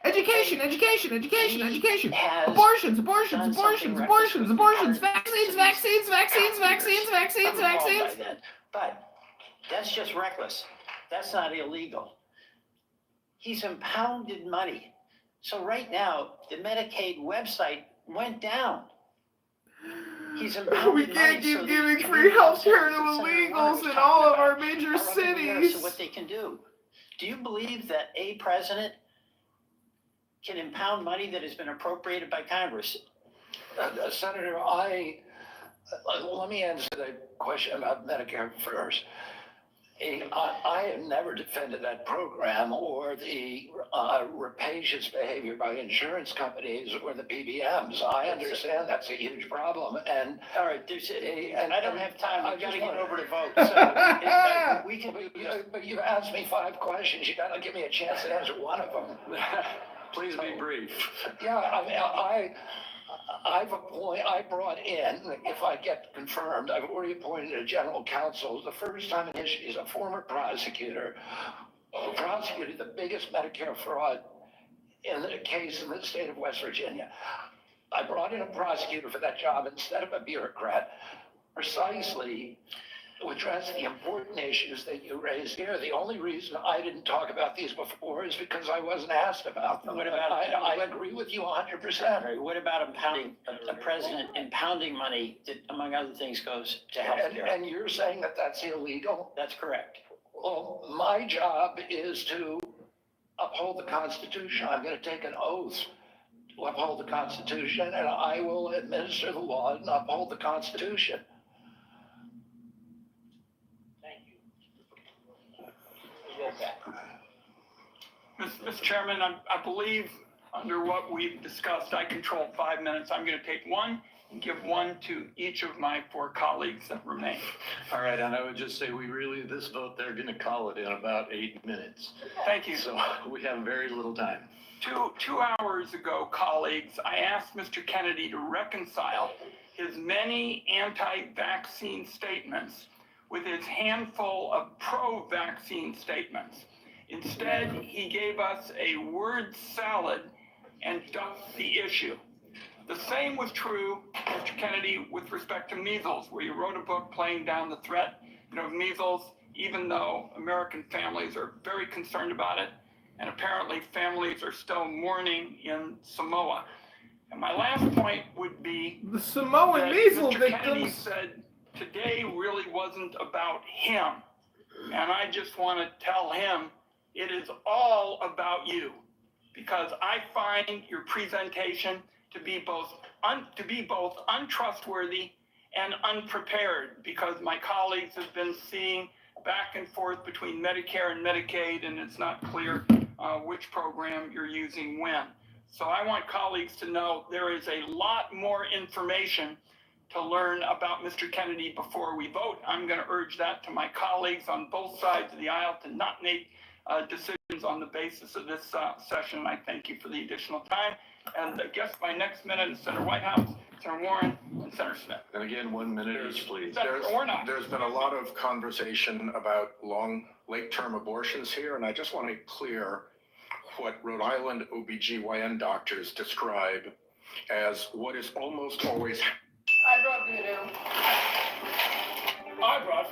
Education. Abortions. Vaccines. But that's just reckless. That's not illegal. He's impounded money. So right now, the Medicaid website went down. He's impounded We can't keep giving free healthcare to illegals in all of our major cities. What they can do. Do you believe that a president can impound money that has been appropriated by Congress? Senator, let me answer the question about Medicare first. I have never defended that program or the rapacious behavior by insurance companies or the PBMs. I understand that's a huge problem. And all right, and I don't have time. I've got to get over to vote. So we can. But you've asked me 5 questions. You got to give me a chance to answer one of them. Please be brief. Yeah, I brought in, if I get confirmed, I've already appointed a general counsel. The first time in history, he's a former prosecutor who prosecuted the biggest Medicare fraud in the case in the state of West Virginia. I brought in a prosecutor for that job instead of a bureaucrat, precisely to address the important issues that you raised here. The only reason I didn't talk about these before is because I wasn't asked about them. What about, I agree with you 100%. What about a president impounding money that, among other things, goes to healthcare? And you're saying that that's illegal? That's correct. Well, my job is to uphold the Constitution. I'm going to take an oath to uphold the Constitution, and I will administer the law and uphold the Constitution. Mr. Chairman, I believe under what we've discussed, I control 5 minutes. I'm going to take one and give one to each of my 4 colleagues that remain. All right, and I would just say this vote, they're going to call it in about 8 minutes. Thank you. So we have very little time. Two hours ago, colleagues, I asked Mr. Kennedy to reconcile his many anti-vaccine statements with his handful of pro-vaccine statements. Instead, he gave us a word salad and ducked the issue. The same was true, Mr. Kennedy, with respect to measles, where you wrote a book playing down the threat of measles, even though American families are very concerned about it, and apparently families are still mourning in Samoa. And my last point would be the Samoan measles Mr. Kennedy victims said today really wasn't about him. And I just want to tell him it is all about you, because I find your presentation to be both untrustworthy and unprepared, because my colleagues have been seeing back and forth between Medicare and Medicaid, and it's not clear which program you're using when. So I want colleagues to know there is a lot more information to learn about Mr. Kennedy before we vote. I'm going to urge that to my colleagues on both sides of the aisle to not make decisions on the basis of this session. I thank you for the additional time. And I guess my next minute is Senator Whitehouse, Senator Warren, and Senator Smith. And again, 1 minute each, please. There's been a lot of conversation about long, late-term abortions here, and I just want to make clear what Rhode Island OBGYN doctors describe as what is almost always. I brought voodoo. I brought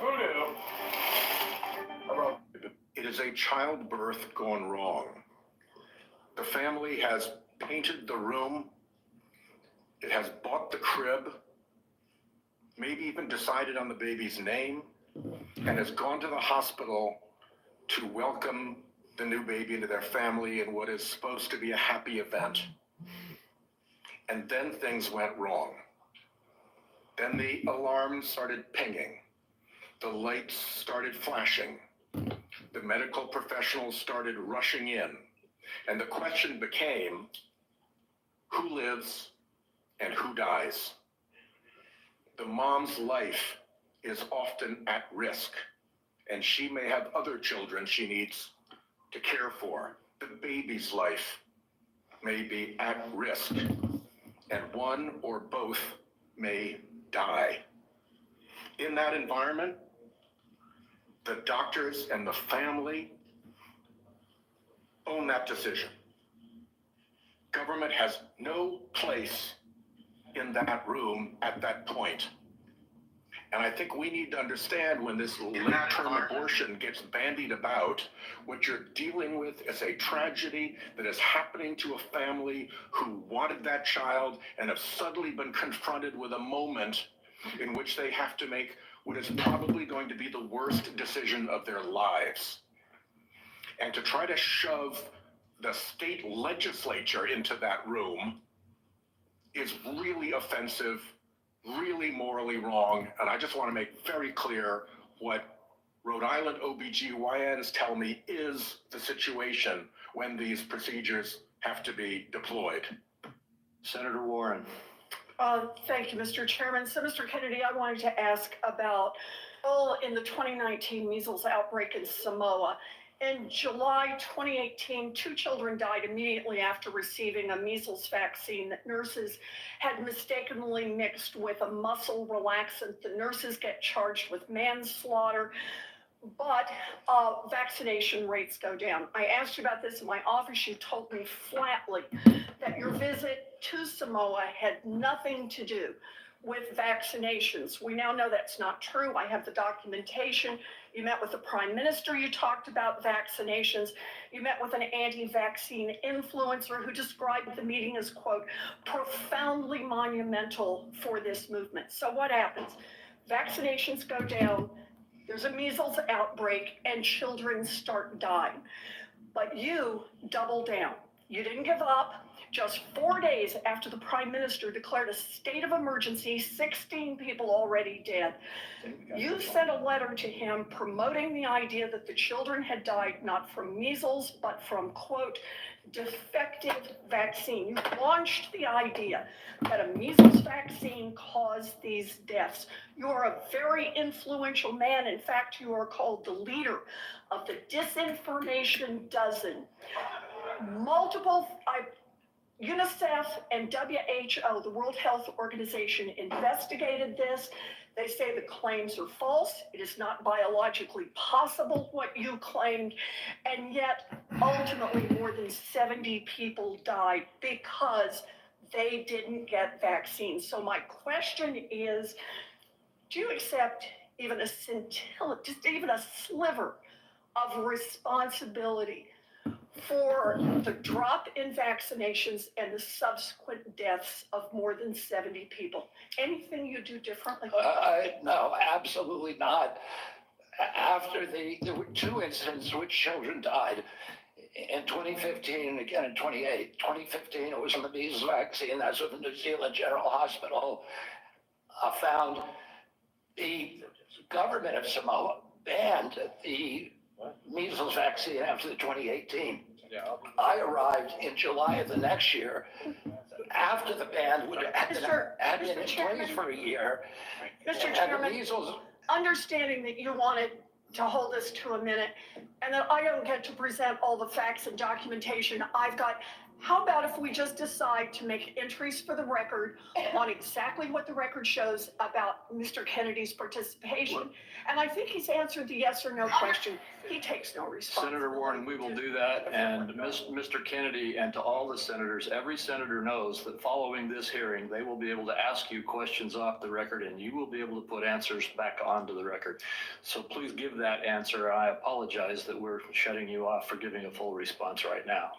voodoo. It is a childbirth gone wrong. The family has painted the room. It has bought the crib, maybe even decided on the baby's name, and has gone to the hospital to welcome the new baby into their family in what is supposed to be a happy event. And then things went wrong. Then the alarms started pinging. The lights started flashing. The medical professionals started rushing in. And the question became, who lives and who dies? The mom's life is often at risk, and she may have other children she needs to care for. The baby's life may be at risk, and one or both may die. In that environment, the doctors and the family own that decision. Government has no place in that room at that point. And I think we need to understand when this late-term abortion gets bandied about, what you're dealing with is a tragedy that is happening to a family who wanted that child and have suddenly been confronted with a moment in which they have to make what is probably going to be the worst decision of their lives. And to try to shove the state legislature into that room is really offensive, really morally wrong. And I just want to make very clear what Rhode Island OBGYNs tell me is the situation when these procedures have to be deployed. Senator Warren. Thank you, Mr. Chairman. So, Mr. Kennedy, I wanted to ask about in the 2019 measles outbreak in Samoa. In July 2018, 2 children died immediately after receiving a measles vaccine that nurses had mistakenly mixed with a muscle relaxant. The nurses get charged with manslaughter, but vaccination rates go down. I asked you about this in my office. You told me flatly that your visit to Samoa had nothing to do with vaccinations. We now know that's not true. I have the documentation. You met with the Prime Minister. You talked about vaccinations. You met with an anti-vaccine influencer who described the meeting as, quote, profoundly monumental for this movement. So what happens? Vaccinations go down. There's a measles outbreak and children start dying. But you double down. You didn't give up. Just 4 days after the Prime Minister declared a state of emergency, 16 people already dead. You sent a letter to him promoting the idea that the children had died not from measles, but from, quote, defective vaccine. You launched the idea that a measles vaccine caused these deaths. You are a very influential man. In fact, you are called the leader of the Disinformation Dozen. UNICEF and WHO, the World Health Organization, investigated this. They say the claims are false. It is not biologically possible what you claimed. And yet, ultimately, more than 70 people died because they didn't get vaccines. So my question is, do you accept even a scintilla, just even a sliver of responsibility for the drop in vaccinations and the subsequent deaths of more than 70 people? Anything you do differently? No, absolutely not. There were 2 incidents in which children died. In 2015 and again in 2015, it was on the measles vaccine. That's what the New Zealand General Hospital found. The government of Samoa banned the measles vaccine after the 2018. I arrived in July of the next year, after the ban had been in place for a year. Mr. Chairman, understanding that you wanted to hold us to a minute and that I don't get to present all the facts and documentation I've got, how about if we just decide to make entries for the record on exactly what the record shows about Mr. Kennedy's participation? And I think he's answered the yes or no question. He takes no responsibility. Senator Warren, we will do that. And Mr. Kennedy, and to all the senators, every senator knows that following this hearing, they will be able to ask you questions off the record and you will be able to put answers back onto the record. So please give that answer. I apologize that we're shutting you off for giving a full response right now.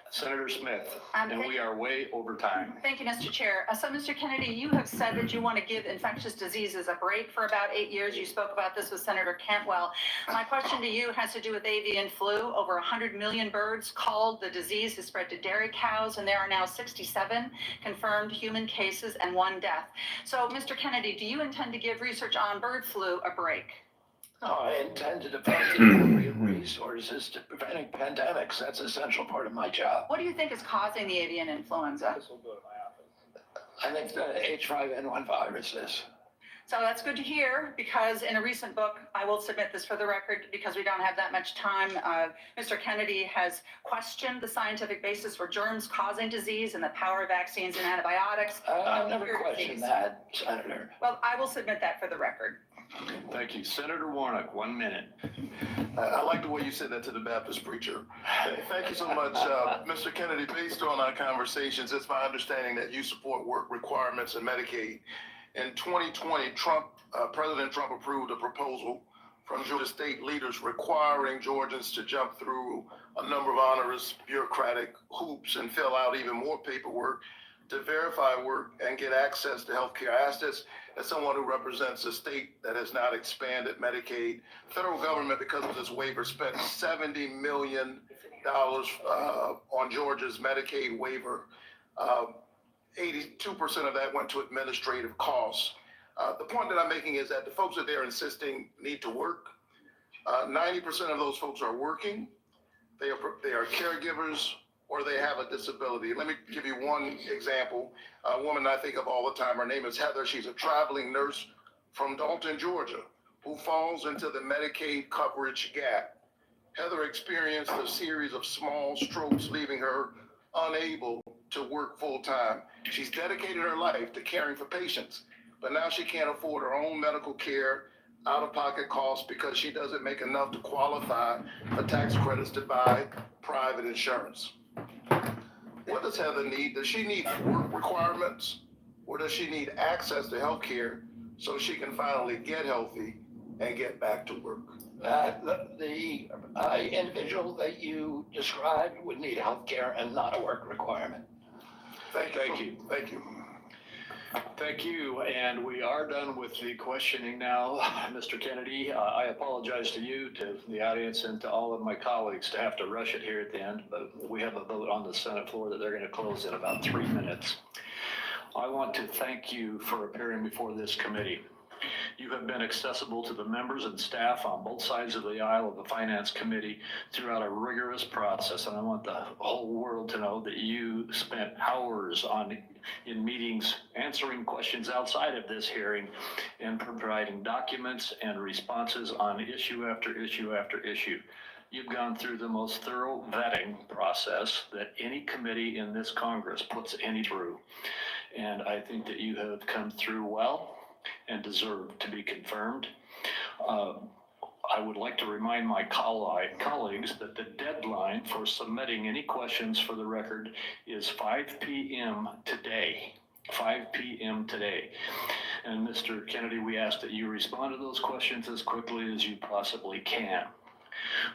Senator Smith, and we are way over time. Thank you, Mr. Chair. So, Mr. Kennedy, you have said that you want to give infectious diseases a break for about 8 years. You spoke about this with Senator Cantwell. My question to you has to do with avian flu. Over 100 million birds called. The disease has spread to dairy cows, and there are now 67 confirmed human cases and 1 death. So, Mr. Kennedy, do you intend to give research on bird flu a break? No, I intend to devote the appropriate resources to preventing pandemics. That's an essential part of my job. What do you think is causing the avian influenza? I think the H5N1 virus is. So that's good to hear, because in a recent book, I will submit this for the record because we don't have that much time. Mr. Kennedy has questioned the scientific basis for germs causing disease and the power of vaccines and antibiotics. I've never questioned that, Senator. Well, I will submit that for the record. Thank you. Senator Warnock, 1 minute. I like the way you said that to the Baptist preacher. Thank you so much, Mr. Kennedy. Based on our conversations, it's my understanding that you support work requirements in Medicaid. In 2020, President Trump approved a proposal from Georgia state leaders requiring Georgians to jump through a number of onerous bureaucratic hoops and fill out even more paperwork to verify work and get access to health care. I ask this as someone who represents a state that has not expanded Medicaid. Federal government, because of this waiver, spent $70 million on Georgia's Medicaid waiver. 82% of that went to administrative costs. The point that I'm making is that the folks that they're insisting need to work, 90% of those folks are working. They are caregivers, or they have a disability. Let me give you one example. A woman I think of all the time, her name is Heather. She's a traveling nurse from Dalton, Georgia, who falls into the Medicaid coverage gap. Heather experienced a series of small strokes, leaving her unable to work full time. She's dedicated her life to caring for patients, but now she can't afford her own medical care, out-of-pocket costs, because she doesn't make enough to qualify for tax credits to buy private insurance. What does Heather need? Does she need work requirements, or does she need access to health care so she can finally get healthy and get back to work? The individual that you described would need health care and not a work requirement. Thank you. Thank you, and we are done with the questioning now. Mr. Kennedy, I apologize to you, to the audience, and to all of my colleagues to have to rush it here at the end, but we have a vote on the Senate floor that they're going to close in about 3 minutes. I want to thank you for appearing before this committee. You have been accessible to the members and staff on both sides of the aisle of the Finance Committee throughout a rigorous process, and I want the whole world to know that you spent hours in meetings answering questions outside of this hearing and providing documents and responses on issue after issue after issue. You've gone through the most thorough vetting process that any committee in this Congress puts any through, and I think that you have come through well and deserve to be confirmed. I would like to remind my colleagues that the deadline for submitting any questions for the record is 5 p.m. today. 5 p.m. today. And Mr. Kennedy, we ask that you respond to those questions as quickly as you possibly can.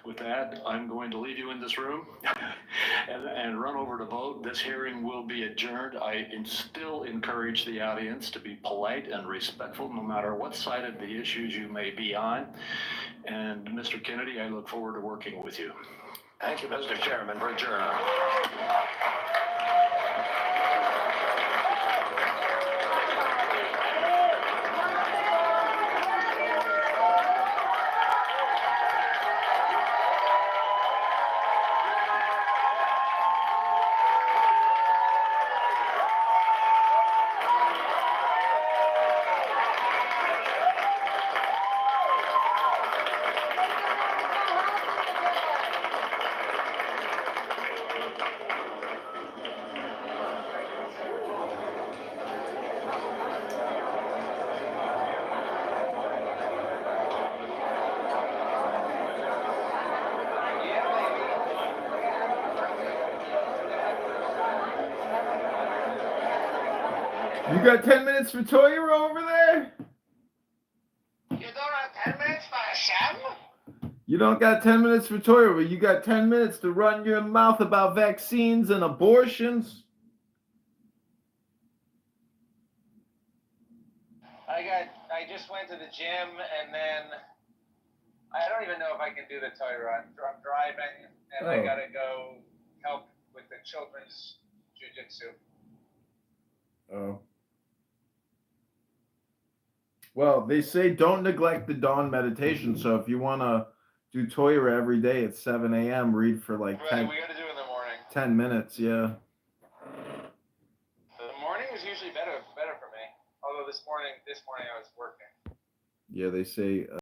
With that, I'm going to leave you in this room and run over to vote. This hearing will be adjourned. I still encourage the audience to be polite and respectful no matter what side of the issues you may be on. And Mr. Kennedy, I look forward to working with you. Thank you, Mr. Chairman, for adjournment. You got 10 minutes for Toyer over there? You don't have 10 minutes for Hashem? You don't got 10 minutes for Toyer, but you got 10 minutes to run your mouth about vaccines and abortions? I just went to the gym and then I don't even know if I can do the toy run. I'm driving and I gotta go help with the children's jiu-jitsu. Oh. Well, they say don't neglect the dawn meditation. So if you want to do Toyer every day at 7 a.m., read for like 10, we gotta do it in the morning. 10 minutes. Yeah. The morning is usually better for me. Although this morning I was working. Yeah, they say